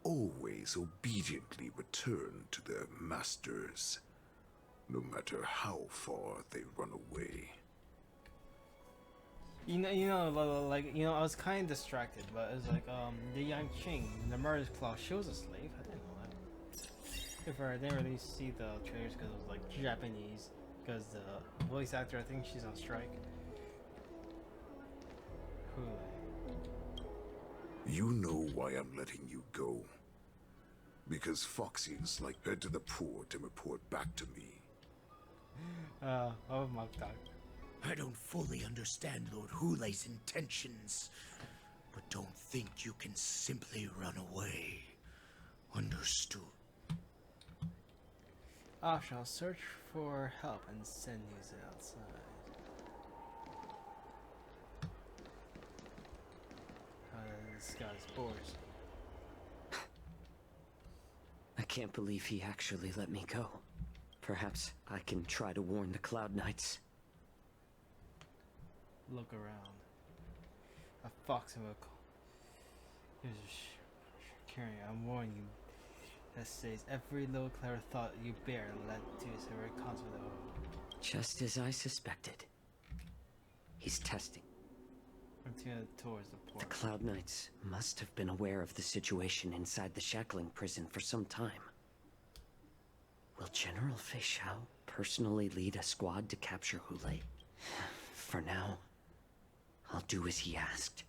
always obediently return to their masters, no matter how far they run away. I was kind of distracted, but it was like, the Yang Qing, the murder's claw, she was a slave. I didn't know that. I didn't really see the trailers because it was like Japanese, because the voice actor, I think she's on strike. You know why I'm letting you go. Because Foxians like head to the port and report back to me. Oh my god. I don't fully understand Lord Hulei's intentions, but don't think you can simply run away. Understood. I shall search for help and send news outside. This guy's bored. I can't believe he actually let me go. Perhaps I can try to warn the Cloud Knights. Look around. A fox of a... Here's a carrying. I'm warning you. That says every little clever thought you bear led to severe consequences. Just as I suspected. He's testing. Towards the port. The Cloud Knights must have been aware of the situation inside the shackling prison for some time. Will General Fei Xiao personally lead a squad to capture Hulei? For now, I'll do as he asked.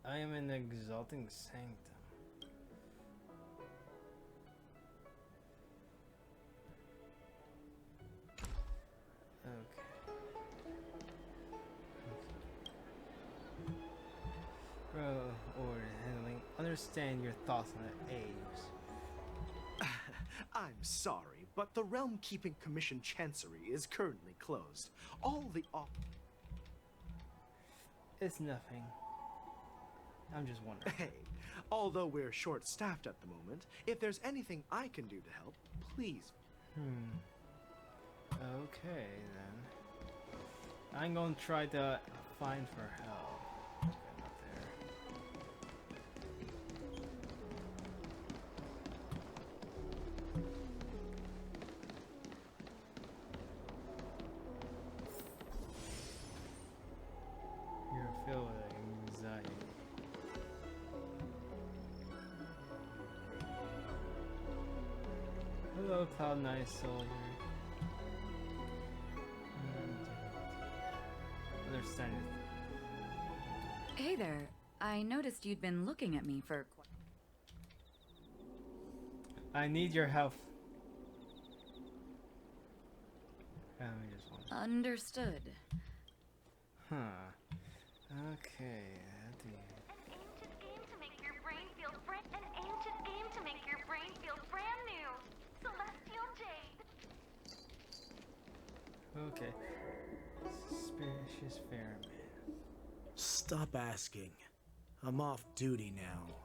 I am in the exalting sanctum. Okay. Bro, order handling. Understand your thoughts on the A's. I'm sorry, but the Realm Keeping Commission Chancery is currently closed. All the It's nothing. I'm just wondering. Hey, although we're short-staffed at the moment, if there's anything I can do to help, please. Okay, then. I'm gonna try to find for help. Okay, not there. You're filled with anxiety. Hello, Cloud Knight Soldier. Understand it. Hey there. I noticed you'd been looking at me for quite... I need your help. Understood. Huh. Okay. An ancient game to make your brain feel an ancient game to make your brain feel brand new. Celestial Jade. Okay. Suspicious Fairman. Stop asking. I'm off duty now.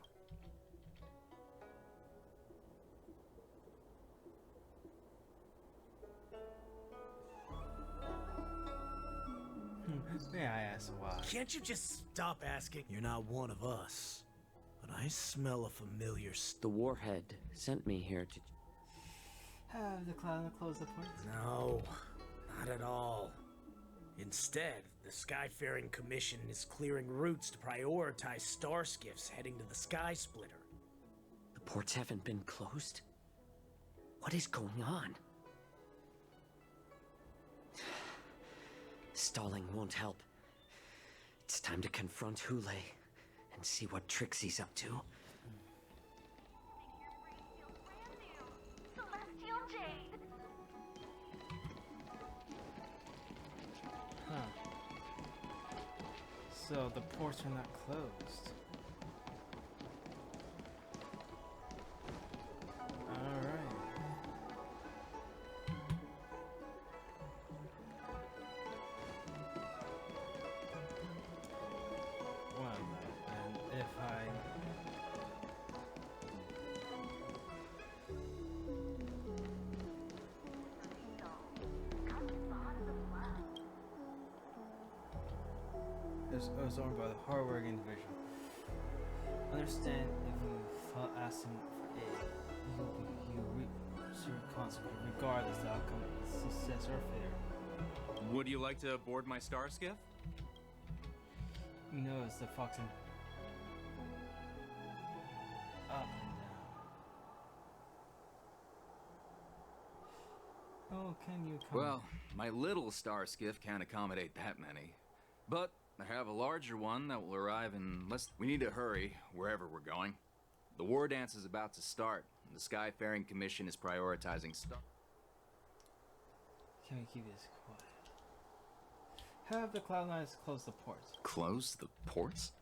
May I ask why? Can't you just stop asking? You're not one of us. But I smell a familiar... The warhead sent me here to... Have the cloud close the port? No, not at all. Instead, the Skyfaring Commission is clearing routes to prioritize star skiffs heading to the Sky Splitter. The ports haven't been closed? What is going on? Stalling won't help. It's time to confront Hule and see what tricks he's up to. Celestial Jade! Huh. So the ports are not closed. Alright. Well, and if it was owned by the hardworking individual. Understand if you ask him for aid, you receive consequence regardless of the outcome of success or failure. Would you like to board my star skiff? You notice the foxing up and down. Oh, can you come? Well, my little star skiff can't accommodate that many. But I have a larger one that will arrive in less... We need to hurry wherever we're going. The war dance is about to start. The Skyfaring Commission is prioritizing stuff. Can we keep this quiet? Have the Cloud Knights close the ports. Close the ports?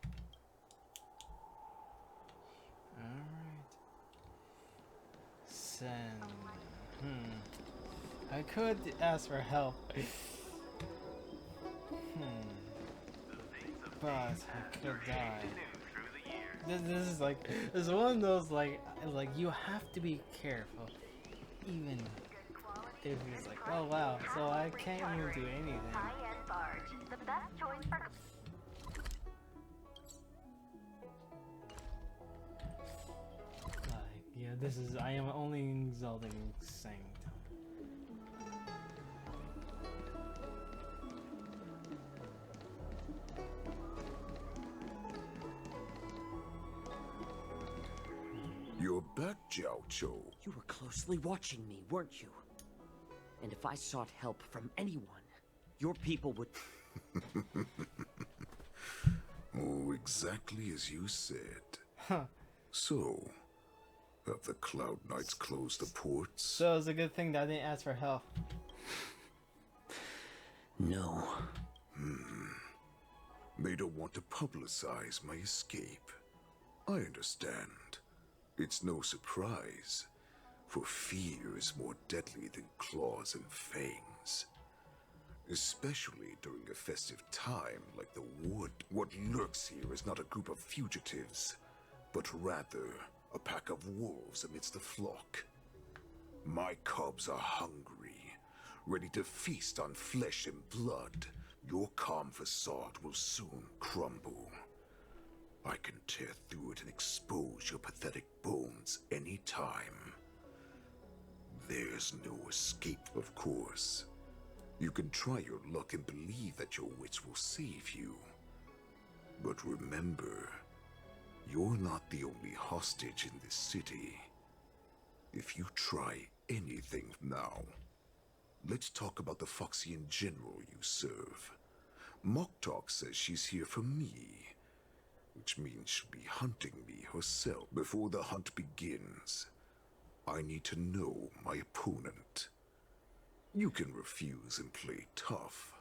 Alright. Send. I could ask for help. But I could die. This is like, this is one of those like you have to be careful, even if it's like, oh wow, so I can't even do anything. High-end barge, the best choice for... Like, yeah, this is, I am only exalting saying. You're back, Jiao Cho. You were closely watching me, weren't you? And if I sought help from anyone, your people would... Oh, exactly as you said. Huh. So, have the Cloud Knights closed the ports? So it's a good thing that I didn't ask for help. No. They don't want to publicize my escape. I understand. It's no surprise, for fear is more deadly than claws and fangs. Especially during a festive time like the wood. What lurks here is not a group of fugitives, but rather a pack of wolves amidst the flock. My cubs are hungry, ready to feast on flesh and blood. Your calm facade will soon crumble. I can tear through it and expose your pathetic bones any time. There's no escape, of course. You can try your luck and believe that your wits will save you. But remember, you're not the only hostage in this city. If you try anything now, let's talk about the Foxian general you serve. Moktok says she's here for me, which means she'll be hunting me herself. Before the hunt begins, I need to know my opponent. You can refuse and play tough,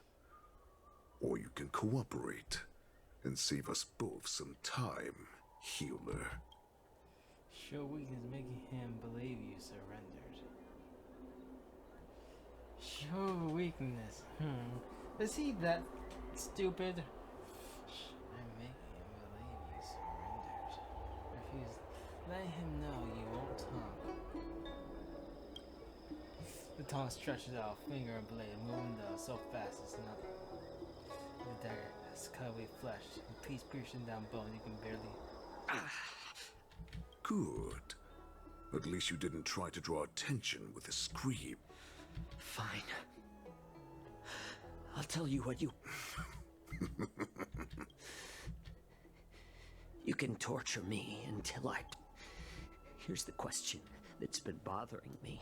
or you can cooperate and save us both some time, healer. Show weakness, making him believe you surrendered. Show weakness. Is he that stupid? I'm making him believe you surrendered. Refuse. Let him know you won't talk. The tongue stretches out, finger and blade, moving so fast it's not. The cut away flesh, and piece piercing down bone you can barely. Good. At least you didn't try to draw attention with a scream. Fine. I'll tell you what you... You can torture me until I... Here's the question that's been bothering me.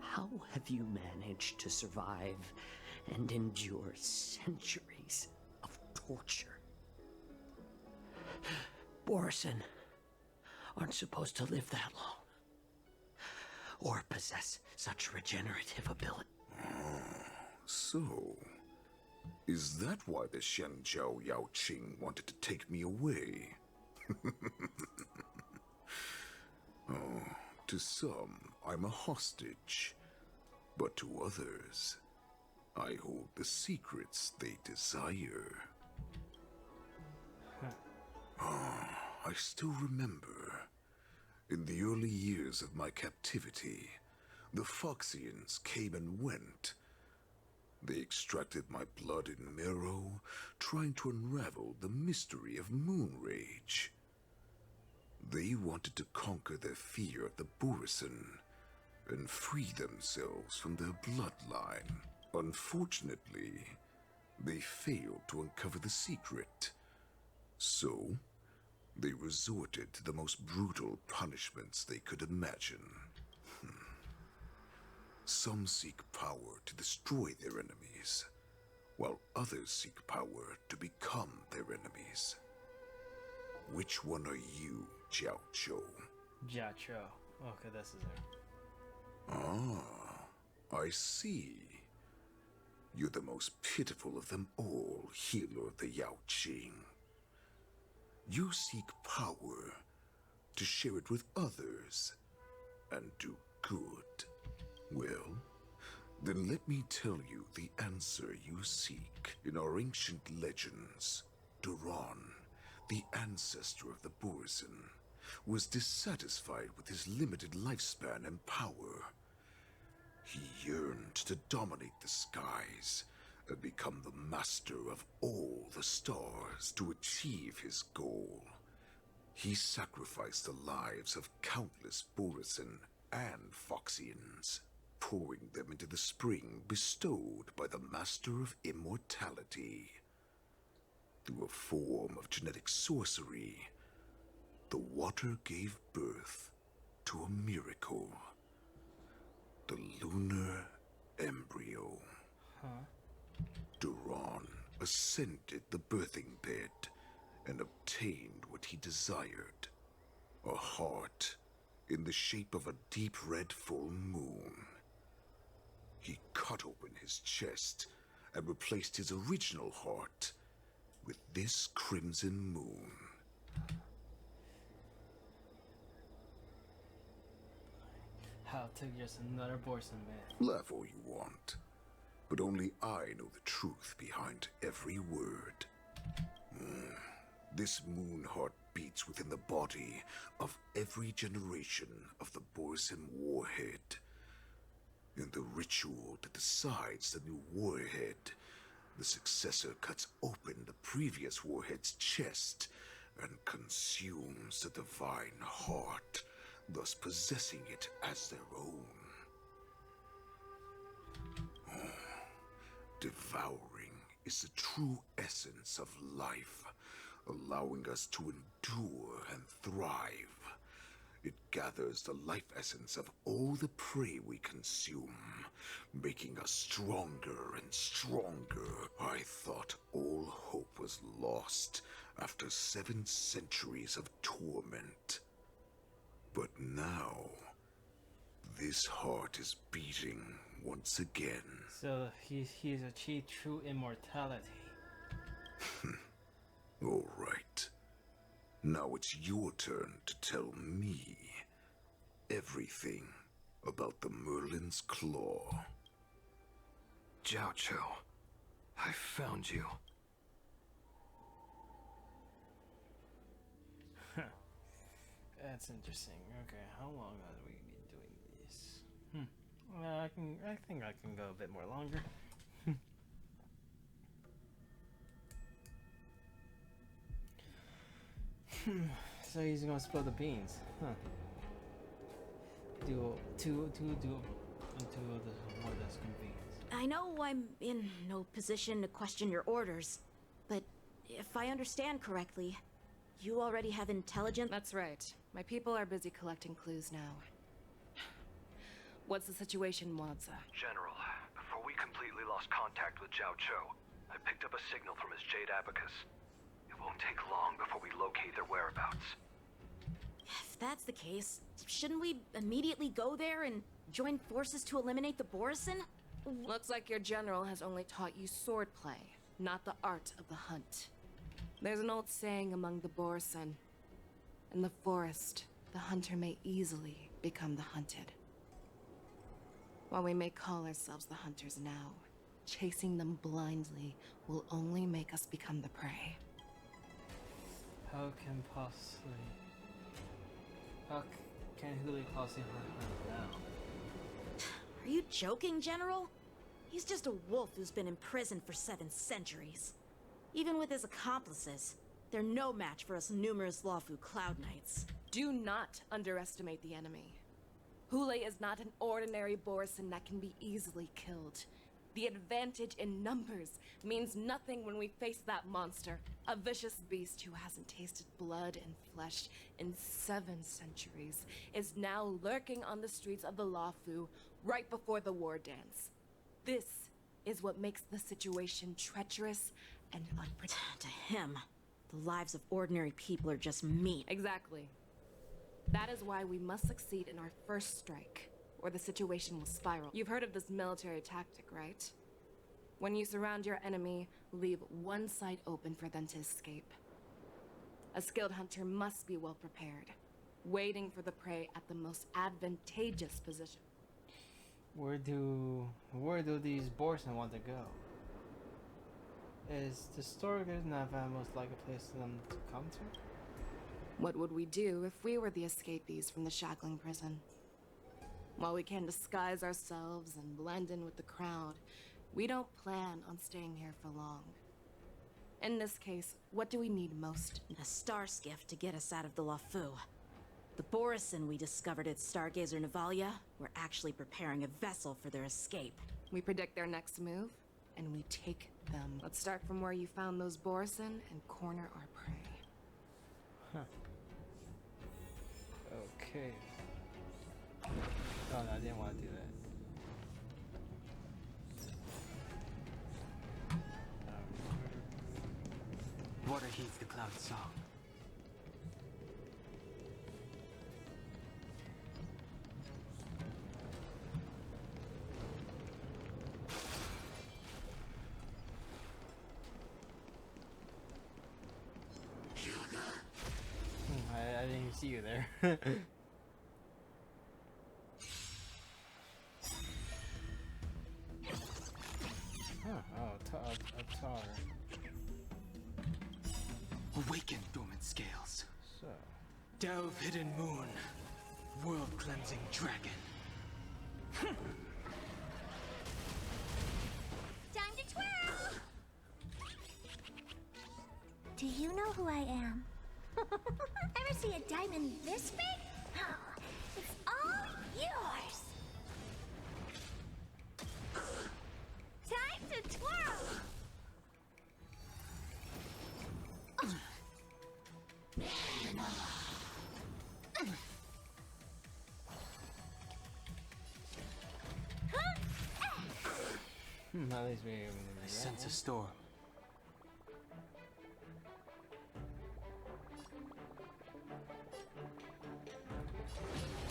How have you managed to survive and endure centuries of torture? Borison aren't supposed to live that long, or possess such regenerative ability. So, is that why the Shenjiao Yao Qing wanted to take me away? Oh, to some, I'm a hostage. But to others, I hold the secrets they desire. I still remember. In the early years of my captivity, the Foxians came and went. They extracted my blood and marrow, trying to unravel the mystery of moon rage. They wanted to conquer their fear of the Borison and free themselves from their bloodline. Unfortunately, they failed to uncover the secret. So, they resorted to the most brutal punishments they could imagine. Some seek power to destroy their enemies, while others seek power to become their enemies. Which one are you, Jiao Chou? Jiao Chou. Okay, this is it. Ah, I see. You're the most pitiful of them all, healer of the Yao Qing. You seek power to share it with others and do good. Well, then let me tell you the answer you seek. In our ancient legends, Duran, the ancestor of the Borison, was dissatisfied with his limited lifespan and power. He yearned to dominate the skies and become the master of all the stars to achieve his goal. He sacrificed the lives of countless Borison and Foxians, pouring them into the spring bestowed by the Master of Immortality. Through a form of genetic sorcery, the water gave birth to a miracle. The lunar embryo. Duran ascended the birthing bed and obtained what he desired. A heart in the shape of a deep red full moon. He cut open his chest and replaced his original heart with this crimson moon. How to just another Borson man. Laugh all you want, but only I know the truth behind every word. This moon heart beats within the body of every generation of the Borson warhead. In the ritual that decides the new warhead, the successor cuts open the previous warhead's chest and consumes the divine heart, thus possessing it as their own. Devouring is the true essence of life, allowing us to endure and thrive. It gathers the life essence of all the prey we consume, making us stronger and stronger. I thought all hope was lost after 7 centuries of torment. But now, this heart is beating once again. So he's achieved true immortality. All right. Now it's your turn to tell me everything about the Merlin's Claw. Jiao Chou, I found you. That's interesting. Okay, how long have we been doing this? I think I can go a bit more longer. So he's gonna spill the beans, huh? Two of the one that's convenient. I know I'm in no position to question your orders, but if I understand correctly, you already have intelligence. That's right. My people are busy collecting clues now. What's the situation, Wadza? General, before we completely lost contact with Zhao Cho, I picked up a signal from his Jade Abacus. It won't take long before we locate their whereabouts. If that's the case, shouldn't we immediately go there and join forces to eliminate the Borisin? Looks like your general has only taught you swordplay, not the art of the hunt. There's an old saying among the Borisin. In the forest, the hunter may easily become the hunted. While we may call ourselves the hunters now, chasing them blindly will only make us become the prey. How can Huli possibly hunt now? Are you joking, General? He's just a wolf who's been in prison for 7 centuries. Even with his accomplices, they're no match for us numerous Lawfu Cloud Knights. Do not underestimate the enemy. Hule is not an ordinary Borisin that can be easily killed. The advantage in numbers means nothing when we face that monster, a vicious beast who hasn't tasted blood and flesh in 7 centuries, is now lurking on the streets of the Lawfu right before the war dance. This is what makes the situation treacherous and unpredictable. To him, the lives of ordinary people are just meat. Exactly. That is why we must succeed in our first strike, or the situation will spiral. You've heard of this military tactic, right? When you surround your enemy, leave one side open for them to escape. A skilled hunter must be well prepared, waiting for the prey at the most advantageous position. Where do these Borisin want to go? Is the Storgers Nava most likely place for them to come to? What would we do if we were the escapees from the shackling prison? While we can disguise ourselves and blend in with the crowd, we don't plan on staying here for long. In this case, what do we need most? A star skiff to get us out of the Lawfu. The Borisin we discovered at Stargazer Navalia were actually preparing a vessel for their escape. We predict their next move, and we take them. Let's start from where you found those Borisin and corner our prey. Huh. Okay. Oh no, I didn't want to do that. Water heeds the cloud song. I didn't even see you there. A tar. Awaken, dormant scales. So. Delve, hidden moon. World-cleansing dragon. Time to twirl! Do you know who I am? Ever see a diamond this big? Oh, it's all yours! Time to twirl! At least we I sense a storm.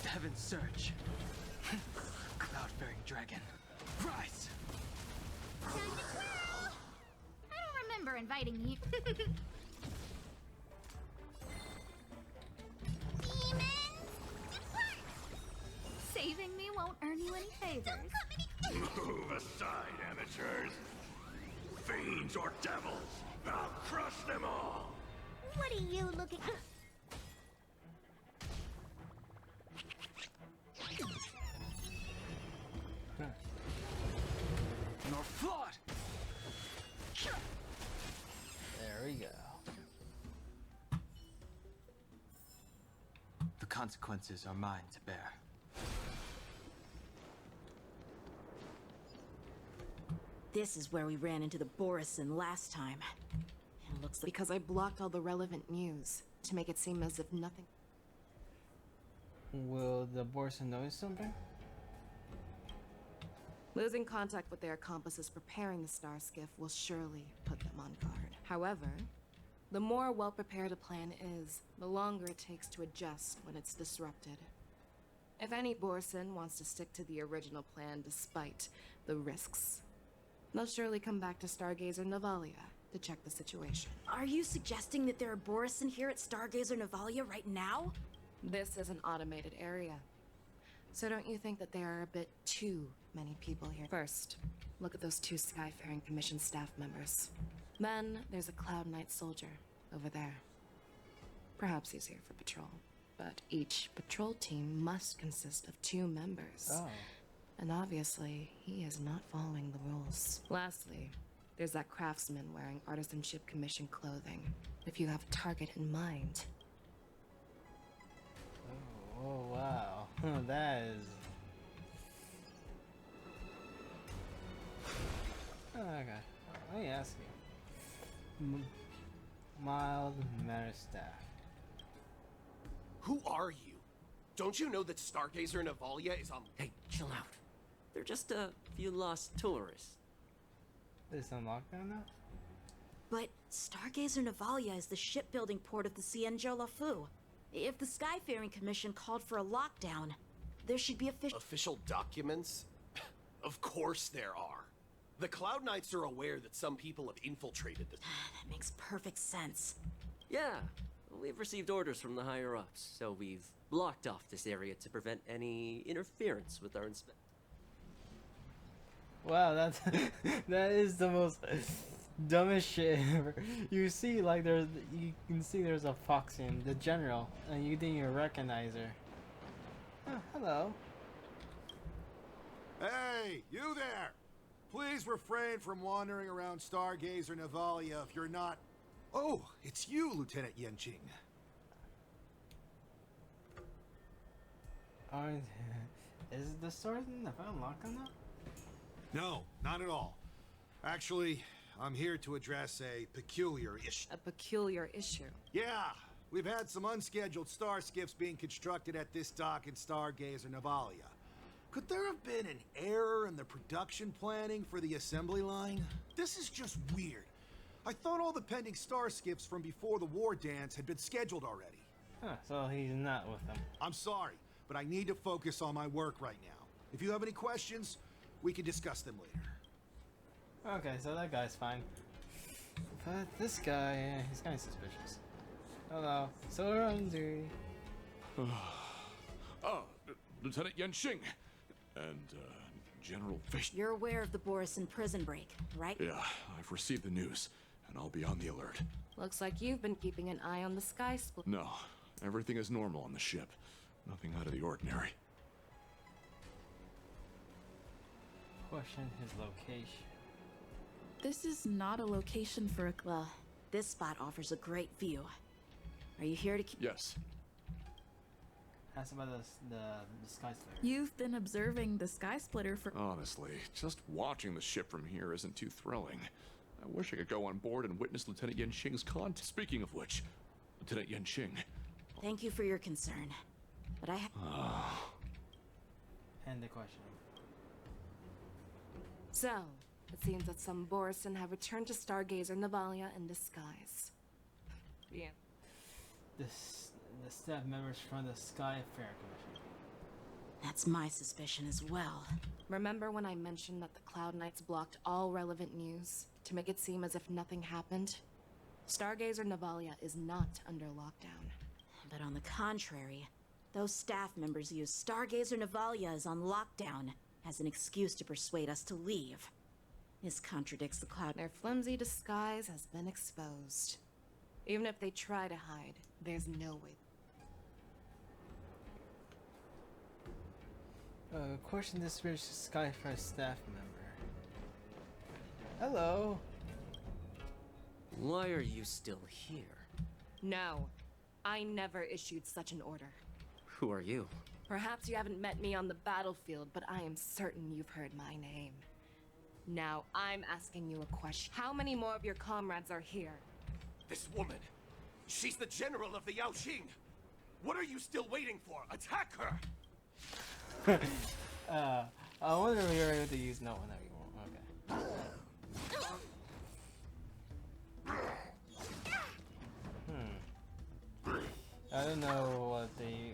Heaven's surge. Cloud-bearing dragon. Rise! Time to twirl! I don't remember inviting you. Demons, depart! Saving me won't earn you any favors. Move aside, amateurs. Fiends or devils, I'll crush them all. What are you looking at? Nor flawed! There we go. consequences are mine to bear. This is where we ran into the Borison last time. It looks like... Because I blocked all the relevant news to make it seem as if nothing... Will the Borison notice something? Losing contact with their accomplices preparing the Star Skiff will surely put them on guard. However, the more well-prepared a plan is, the longer it takes to adjust when it's disrupted. If any Borison wants to stick to the original plan despite the risks, they'll surely come back to Stargazer Navalia to check the situation. Are you suggesting that there are Borison here at Stargazer Navalia right now? This is an automated area. So don't you think that there are a bit too many people here? First, look at those 2 Skyfaring Commission staff members. Then there's a Cloud Knight soldier over there. Perhaps he's here for patrol, but each patrol team must consist of 2 members. Oh. And obviously, he is not following the rules. Lastly, there's that craftsman wearing Artisanship Commission clothing. If you have a target in mind. Oh, wow. That is... Oh, okay. Let me ask you. Mild matter staff. Who are you? Don't you know that Stargazer Navalia is on... Hey, chill out. They're just a few lost tourists. Is it on lockdown now? But Stargazer Navalia is the shipbuilding port of the Cienjo Lafu. If the Skyfaring Commission called for a lockdown, there should be official documents? Of course there are. The Cloud Knights are aware that some people have infiltrated the... That makes perfect sense. Yeah, we've received orders from the higher-ups, so we've blocked off this area to prevent any interference with our inspection. Wow, that's that is the most dumbest shit ever. You see, like you can see there's a Foxian, the general, and you didn't even recognize her. Oh, hello. Hey, you there! Please refrain from wandering around Stargazer Navalia if you're not... Oh, it's you, Lieutenant Yenching. Aren't... Is the stores in the unlocked on that? No, not at all. Actually, I'm here to address a peculiar issue. A peculiar issue? Yeah, we've had some unscheduled star skiffs being constructed at this dock in Stargazer Navalia. Could there have been an error in the production planning for the assembly line? This is just weird. I thought all the pending star skiffs from before the war dance had been scheduled already. Huh, so he's not with them. I'm sorry, but I need to focus on my work right now. If you have any questions, we can discuss them later. Okay, so that guy's fine. But this guy, yeah, he's kind of suspicious. Hello. So we're on duty. Lieutenant Yenching. And, General Fish. You're aware of the Borison prison break, right? Yeah, I've received the news, and I'll be on the alert. Looks like you've been keeping an eye on the sky split. No, everything is normal on the ship. Nothing out of the ordinary. Question his location. This is not a location for a... Well, this spot offers a great view. Are you here to keep... Yes. Ask about the Sky Splitter. You've been observing the Sky Splitter for... Honestly, just watching the ship from here isn't too thrilling. I wish I could go on board and witness Lieutenant Yenching's contest. Speaking of which, Lieutenant Yenching... Thank you for your concern, but I have... End the question. So, it seems that some Borison have returned to Stargazer Navalia in disguise. Yeah. The staff members from the Skyfaring Commission. That's my suspicion as well. Remember when I mentioned that the Cloud Knights blocked all relevant news to make it seem as if nothing happened? Stargazer Navalia is not under lockdown. But on the contrary, those staff members use Stargazer Navalia is on lockdown as an excuse to persuade us to leave. This contradicts the Cloud... Their flimsy disguise has been exposed. Even if they try to hide, there's no way. Question this rich Skyfire staff member. Hello. Why are you still here? No, I never issued such an order. Who are you? Perhaps you haven't met me on the battlefield, but I am certain you've heard my name. Now, I'm asking you a question. How many more of your comrades are here? This woman, she's the general of the Yaoqing. What are you still waiting for? Attack her! I wonder if you're able to use no whenever you want. Okay. I don't know what they.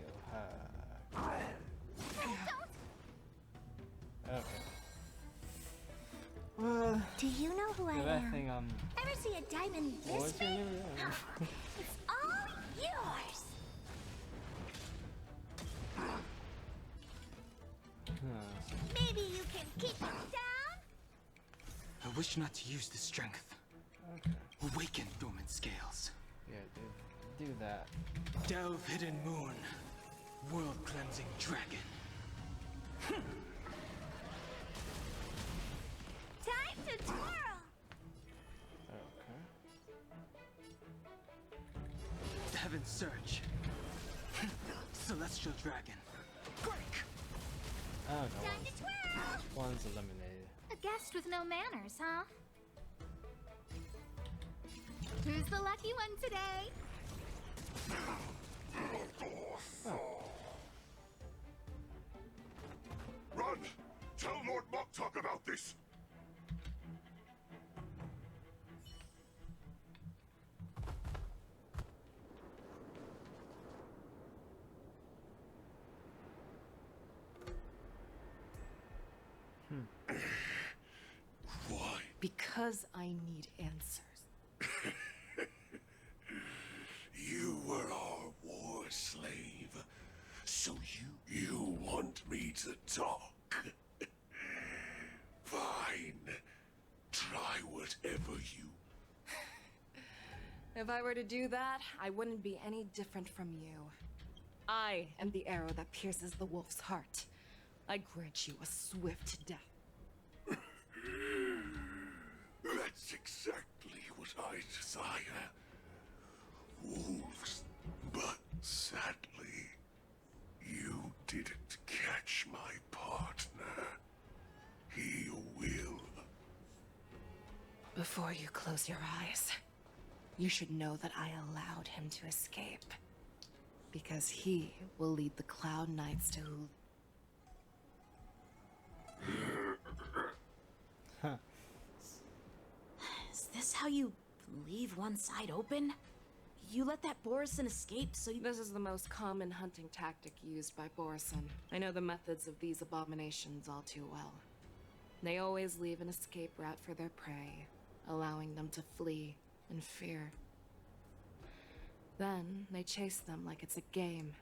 Okay. Well, do you know who I am? Thing, Ever see a diamond this big? It's all yours. Maybe you can keep it down? I wish not to use the strength. Okay. Awaken dormant scales. Yeah, do that. Delve hidden moon. World cleansing dragon. Time to twirl. Okay. Heaven surge. Celestial dragon. Break. I don't know. Time to twirl. One's eliminated. A guest with no manners, huh? Who's the lucky one today? Run! Tell Lord Moktok about this! Why? Because I need answers. You were our war slave, so you want me to talk? Fine. Try whatever you... If I were to do that, I wouldn't be any different from you. I am the arrow that pierces the wolf's heart. I grant you a swift death. That's exactly what I desire. Wolves, but sadly, you didn't catch my partner. He will. Before you close your eyes, you should know that I allowed him to escape. Because he will lead the Cloud Knights to... Is this how you leave one side open? You let that Borison escape so you... This is the most common hunting tactic used by Borison. I know the methods of these abominations all too well. They always leave an escape route for their prey, allowing them to flee in fear. Then, they chase them like it's a game.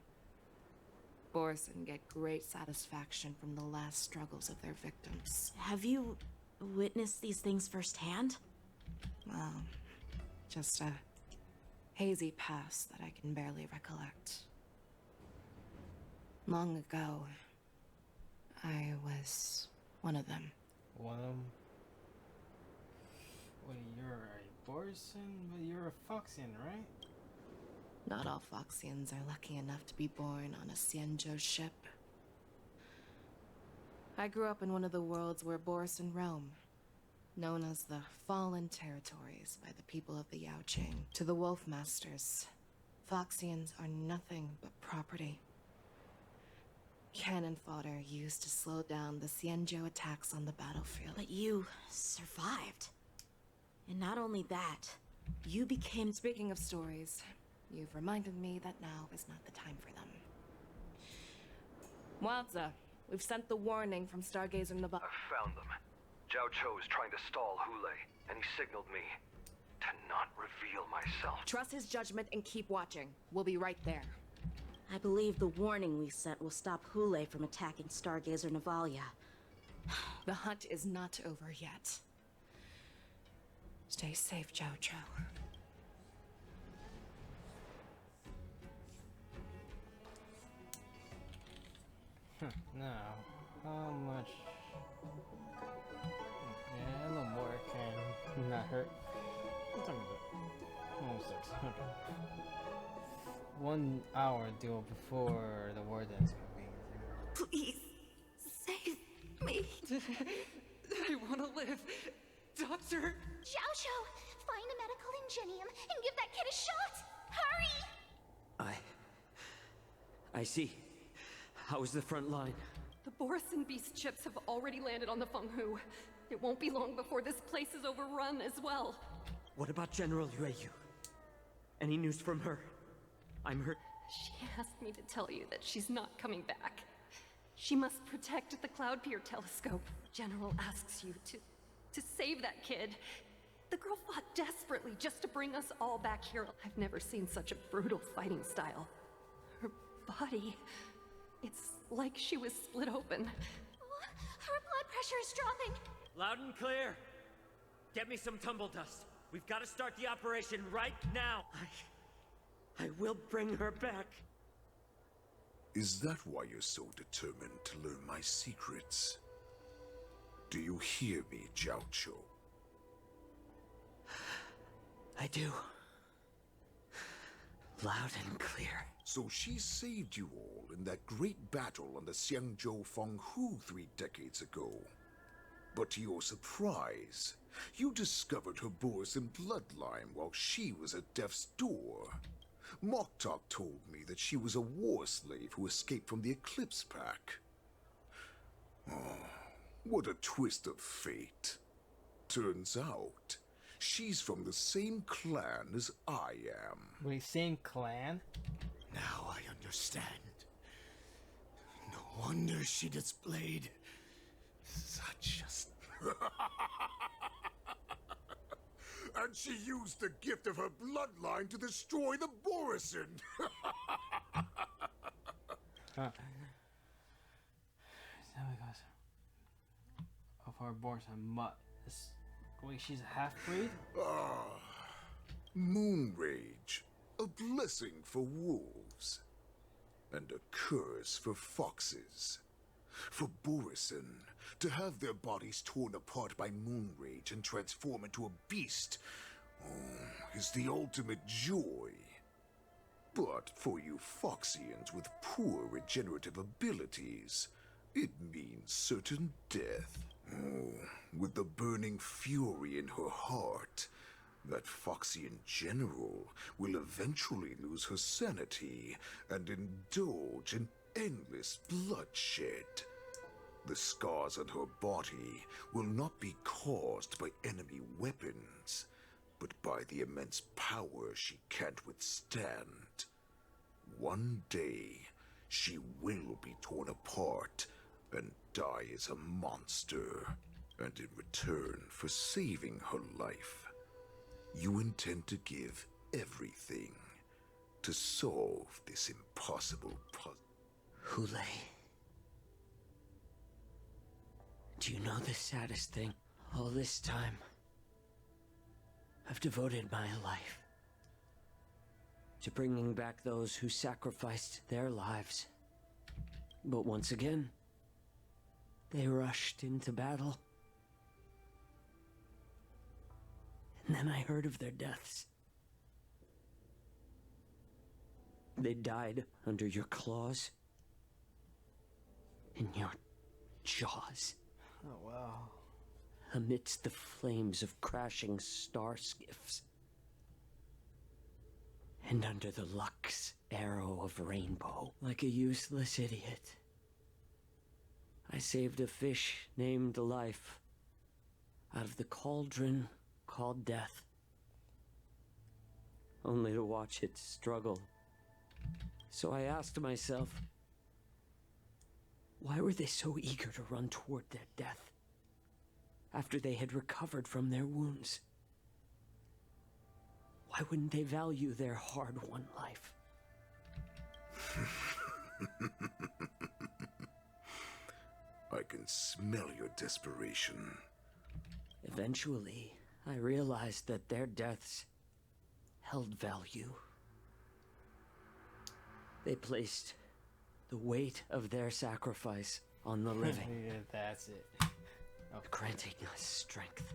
Borison get great satisfaction from the last struggles of their victims. Have you witnessed these things firsthand? Well, just a hazy past that I can barely recollect. Long ago, I was one of them. One of them? Wait, you're a Borison, but you're a Foxian, right? Not all Foxians are lucky enough to be born on a Xianzhou ship. I grew up in one of the worlds where Borison roam, known as the Fallen Territories by the people of the Yaoqing. To the Wolf Masters, Foxians are nothing but property. Cannon fodder used to slow down the Xianzhou attacks on the battlefield. But you survived. And not only that, you became... Speaking of stories, you've reminded me that now is not the time for them. Wadza, we've sent the warning from Stargazer Nava. I've found them. Zhao Cho is trying to stall Hule, and he signaled me to not reveal myself. Trust his judgment and keep watching. We'll be right there. I believe the warning we sent will stop Hule from attacking Stargazer Navalia. The hunt is not over yet. Stay safe, Zhao Cho. Now, how much? Yeah, a little more can not hurt. I'm talking about almost 6. Okay. 1 hour duel before the war dance movie. Please, save me. I want to live. Doctor! Xiaoshu, find a medical ingenium and give that kid a shot! Hurry! I see. How's the front line? The Borisin beast ships have already landed on the Fenghu. It won't be long before this place is overrun as well. What about General Yueyu? Any news from her? I'm hurt. She asked me to tell you that she's not coming back. She must protect the Cloud Pier telescope. General asks you to save that kid. The girl fought desperately just to bring us all back here. I've never seen such a brutal fighting style. Her body, it's like she was split open. Her blood pressure is dropping. Loud and clear. Get me some tumble dust. We've got to start the operation right now. I will bring her back. Is that why you're so determined to learn my secrets? Do you hear me, Jiaoqiu? I do. Loud and clear. So she saved you all in that great battle on the Xiangzhou Fenghu 3 decades ago. But to your surprise, you discovered her Borisin bloodline while she was at death's door. Moktok told me that she was a war slave who escaped from the Eclipse Pack. Oh, what a twist of fate. Turns out, she's from the same clan as I am. Wait, same clan? Now I understand. No wonder she displayed such a... And she used the gift of her bloodline to destroy the Borisin! Huh. There we go. Of our Borisin mutt. Wait, she's a half-breed? Moon Rage. A blessing for wolves. And a curse for foxes. For Borisin, to have their bodies torn apart by Moon Rage and transform into a beast, is the ultimate joy. But for you Foxians with poor regenerative abilities, it means certain death. With the burning fury in her heart, that Foxian general will eventually lose her sanity and indulge in endless bloodshed. The scars on her body will not be caused by enemy weapons, but by the immense power she can't withstand. One day, she will be torn apart and die as a monster. And in return for saving her life, you intend to give everything to solve this impossible puzzle. Hule. Do you know the saddest thing? All this time, I've devoted my life to bringing back those who sacrificed their lives. But once again, they rushed into battle. And then I heard of their deaths. They died under your claws, in your jaws. Oh, wow. Amidst the flames of crashing star skiffs. And under the Lux arrow of rainbow. Like a useless idiot, I saved a fish named Life out of the cauldron called Death. Only to watch it struggle. So I asked myself, why were they so eager to run toward their death after they had recovered from their wounds? Why wouldn't they value their hard-won life? I can smell your desperation. Eventually, I realized that their deaths held value. They placed the weight of their sacrifice on the living. Yeah, that's it. Oh. Granting us strength.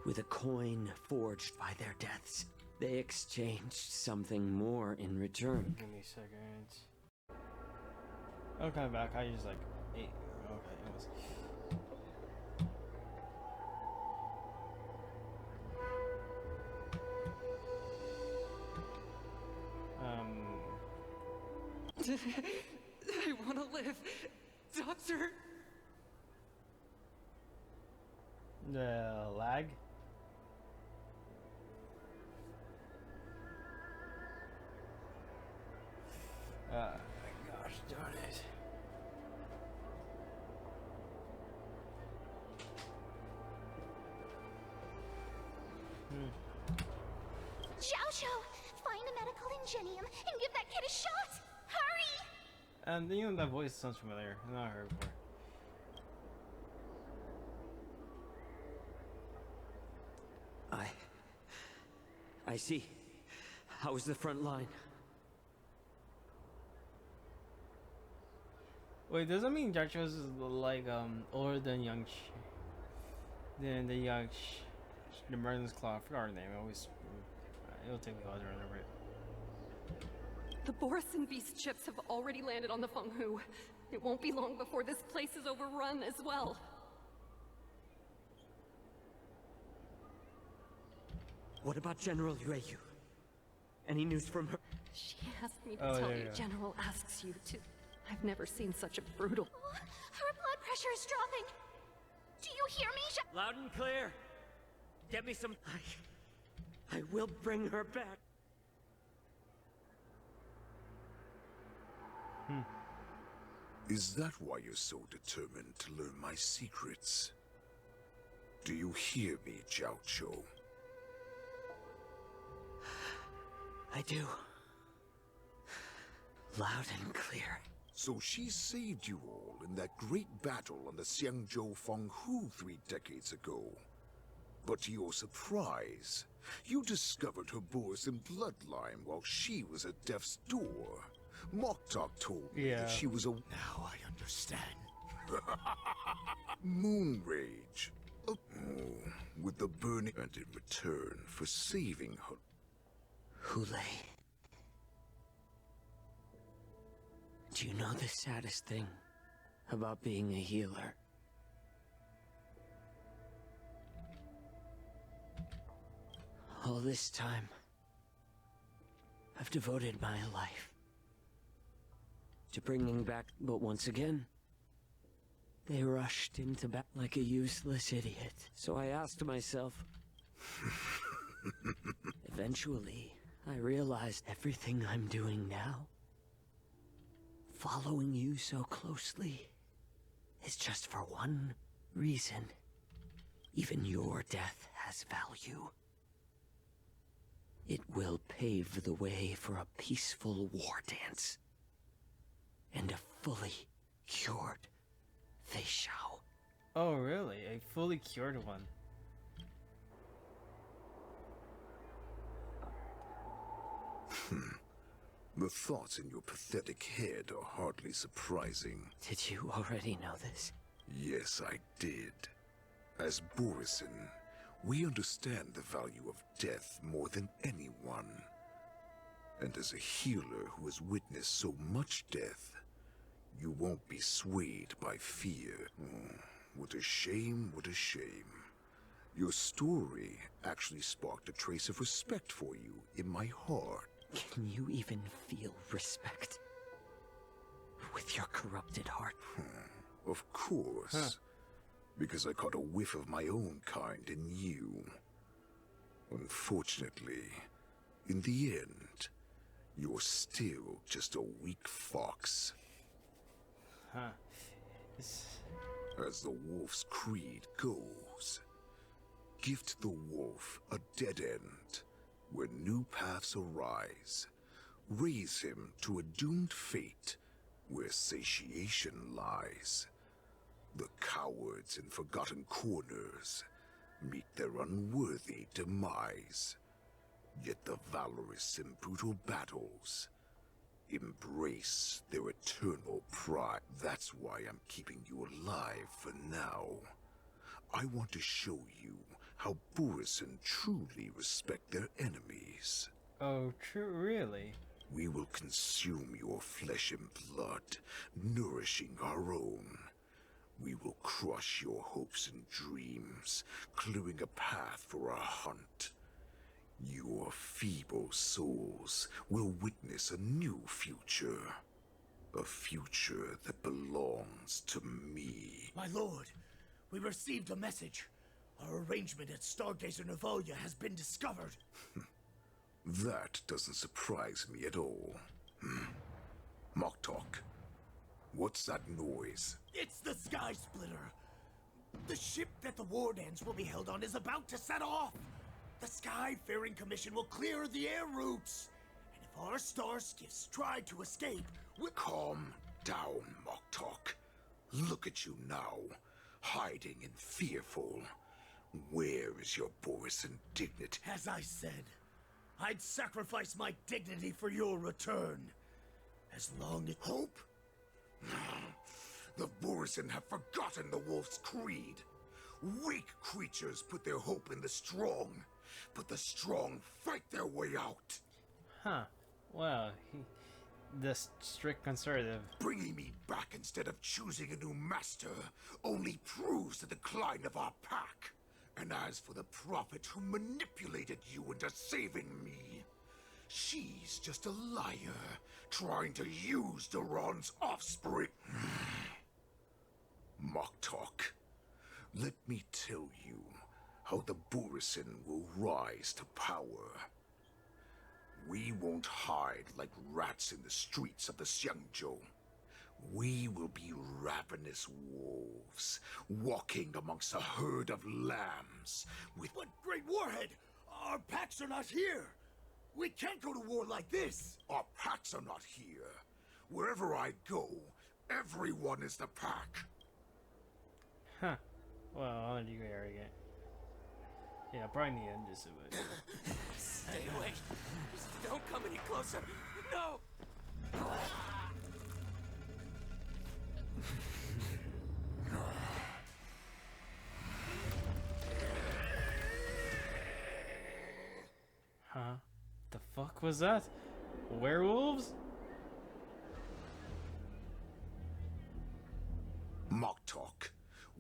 With a coin forged by their deaths, They exchanged something more in return. Give me seconds. I'm coming back. I just like 8. Okay, it was. I want to live, Doctor. The lag. Gosh darn it. Xiao, find a medical ingenium and give that kid a shot. Hurry! And you know that voice sounds familiar. I've not heard before. I see. How is the front line? Wait, does that mean Jarchos is like older than the Merlin's Claw? I forgot her name. I always it'll take me a while to remember it. The Borison Beast ships have already landed on the Fenghu. It won't be long before this place is overrun as well. What about General Yueyu? Any news from her? She asked me to tell you General asks you to. I've never seen such a brutal... Her blood pressure is dropping. Do you hear me? Loud and clear. Get me some... I will bring her back. Is that why you're so determined to learn my secrets? Do you hear me, Jiao Cho? I do. Loud and clear. So she saved you all in that great battle on the Xiangzhou Fenghu 3 decades ago. But to your surprise, you discovered her Borison bloodline while she was at death's door. Moktok told me that she was a... Now I understand. Moon Rage. Oh, with the burning... And in return for saving her... Hule. Do you know the saddest thing about being a healer? All this time, I've devoted my life to bringing back, but once again, they rushed into bat like a useless idiot. So I asked myself, eventually, I realized everything I'm doing now, following you so closely, is just for one reason. Even your death has value. It will pave the way for a peaceful war dance. And a fully cured Fei Xiao. Oh, really? A fully cured one? The thoughts in your pathetic head are hardly surprising. Did you already know this? Yes, I did. As Borison, we understand the value of death more than anyone. And as a healer who has witnessed so much death, you won't be swayed by fear. What a shame, what a shame. Your story actually sparked a trace of respect for you in my heart. Can you even feel respect with your corrupted heart? Of course. Because I caught a whiff of my own kind in you. Unfortunately, in the end, you're still just a weak fox. As the wolf's creed goes, gift the wolf a dead end where new paths arise. Raise him to a doomed fate where satiation lies. The cowards in forgotten corners meet their unworthy demise. Yet the valorous in brutal battles embrace their eternal pride. That's why I'm keeping you alive for now. I want to show you how Borisin truly respect their enemies. Oh, true, really? We will consume your flesh and blood, nourishing our own. We will crush your hopes and dreams, clearing a path for our hunt. Your feeble souls will witness a new future. A future that belongs to me. My lord, we received a message. Our arrangement at Stargazer Navalia has been discovered. That doesn't surprise me at all. Moktok, what's that noise? It's the Sky Splitter. The ship that the war dance will be held on is about to set off. The Skyfaring Commission will clear the air routes. And if our star skiffs try to escape, we'll... Calm down, Moktok. Look at you now, hiding and fearful. Where is your Borisin dignity? As I said, I'd sacrifice my dignity for your return. As long as... Hope? The Borisin have forgotten the wolf's creed. Weak creatures put their hope in the strong, but the strong fight their way out. Huh. Well, the strict conservative. Bringing me back instead of choosing a new master only proves the decline of our pack. And as for the prophet who manipulated you into saving me, she's just a liar, trying to use Duran's offspring. Moktok, let me tell you how the Borisin will rise to power. We won't hide like rats in the streets of the Xiangzhou. We will be ravenous wolves, walking amongst a herd of lambs with... But, Great Warhead, our packs are not here. We can't go to war like this. Our packs are not here. Wherever I go, everyone is the pack. Huh. Well, aren't you arrogant? Yeah, probably need to end this a bit. Stay away. Just don't come any closer. No! Huh? The fuck was that? Werewolves? Moktok,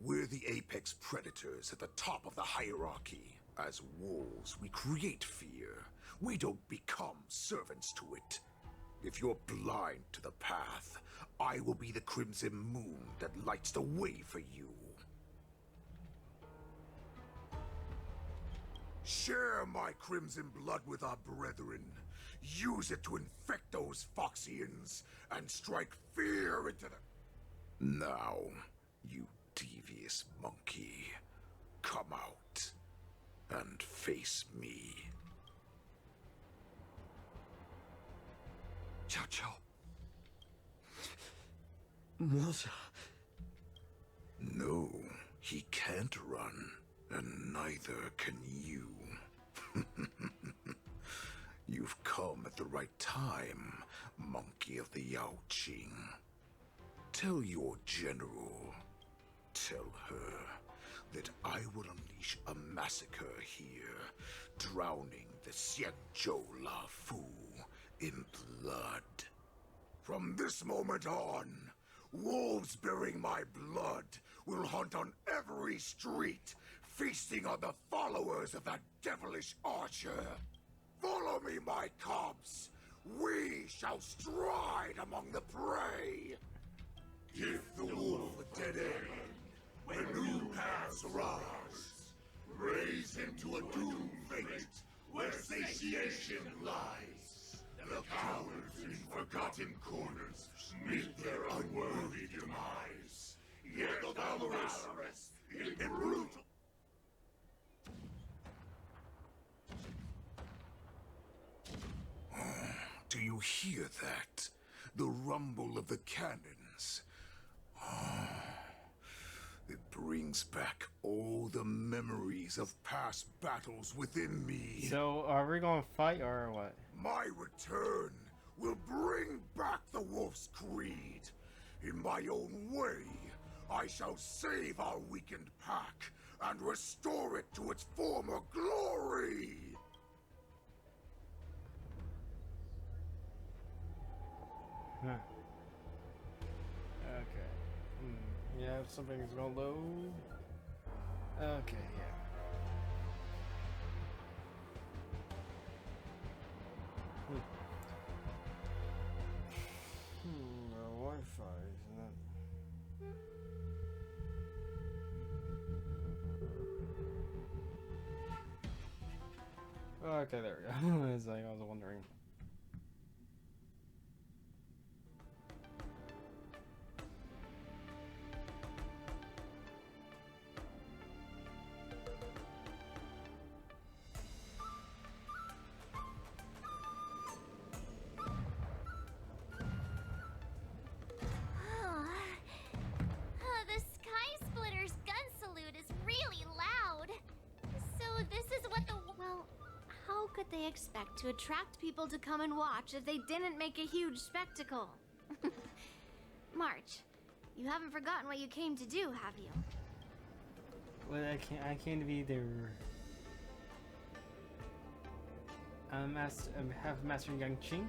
we're the apex predators at the top of the hierarchy. As wolves, we create fear. We don't become servants to it. If you're blind to the path, I will be the crimson moon that lights the way for you. Share my crimson blood with our brethren. Use it to infect those Foxians and strike fear into the... Now, you devious monkey, come out and face me. Chow Chow. Mother. No, he can't run, and neither can you. You've come at the right time, monkey of the Yaoqing. Tell your general, tell her that I will unleash a massacre here, drowning the Xianzhou La Fu in blood. From this moment on, wolves bearing my blood will hunt on every street, feasting on the followers of that devilish archer. Follow me, my cubs. We shall stride among the prey. Give the wolf a dead end when new paths arise. Raise him to a doomed fate where satiation lies. The cowards in forgotten corners meet their unworthy demise. Yet the valorous in brutal... Do you hear that? The rumble of the cannons. It brings back all the memories of past battles within me. So, are we gonna fight or what? My return will bring back the wolf's creed. In my own way, I shall save our weakened pack and restore it to its former glory! Huh. Okay. Yeah, something's gonna load. Okay, yeah. Wi-Fi, isn't it? Okay, there we go. It's like I was wondering. The Sky Splitter's gun salute is really loud. So this is what the... Well, how could they expect to attract people to come and watch if they didn't make a huge spectacle? March, you haven't forgotten what you came to do, have you? Well, I came to be their have Master Yang Qing.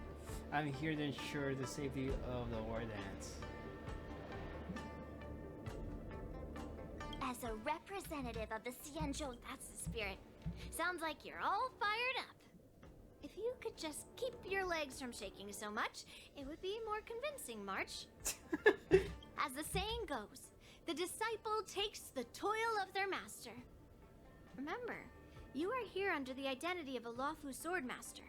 I'm here to ensure the safety of the war dance. As a representative of the Xianzhou, that's the spirit. Sounds like you're all fired up. If you could just keep your legs from shaking so much, it would be more convincing, March. As the saying goes, the disciple takes the toil of their master. Remember, you are here under the identity of a Luofu swordmaster,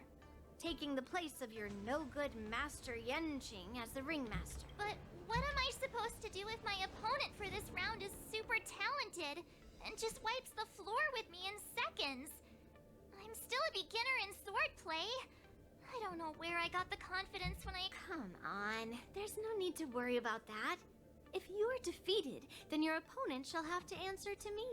taking the place of your no-good Master Yanqing as the ringmaster. But what am I supposed to do if my opponent for this round is super talented and just wipes the floor with me in seconds? I'm still a beginner in swordplay. I don't know where I got the confidence when I... Come on, there's no need to worry about that. If you are defeated, then your opponent shall have to answer to me.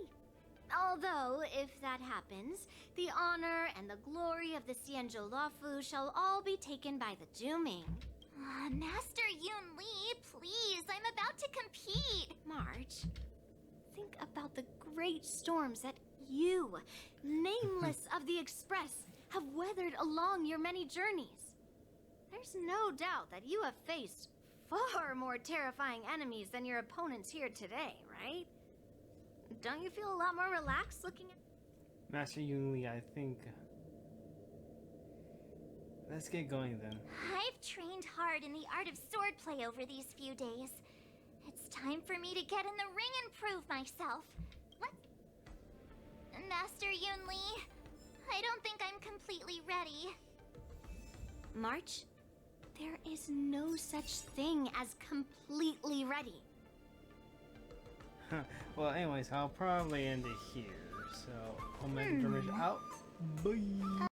Although, if that happens, the honor and the glory of the Xianzhou Luofu shall all be taken by the Juming. Master Yun Li, please, I'm about to compete. March, think about the great storms that you, nameless of the Express, have weathered along your many journeys. There's no doubt that you have faced far more terrifying enemies than your opponents here today, right? Don't you feel a lot more relaxed looking at... Master Yuli, I think... Let's get going then. I've trained hard in the art of swordplay over these few days. It's time for me to get in the ring and prove myself. What? Master Yun Li, I don't think I'm completely ready. March, there is no such thing as completely ready. Well, anyways, I'll probably end it here. So, Omega Information out. Bye.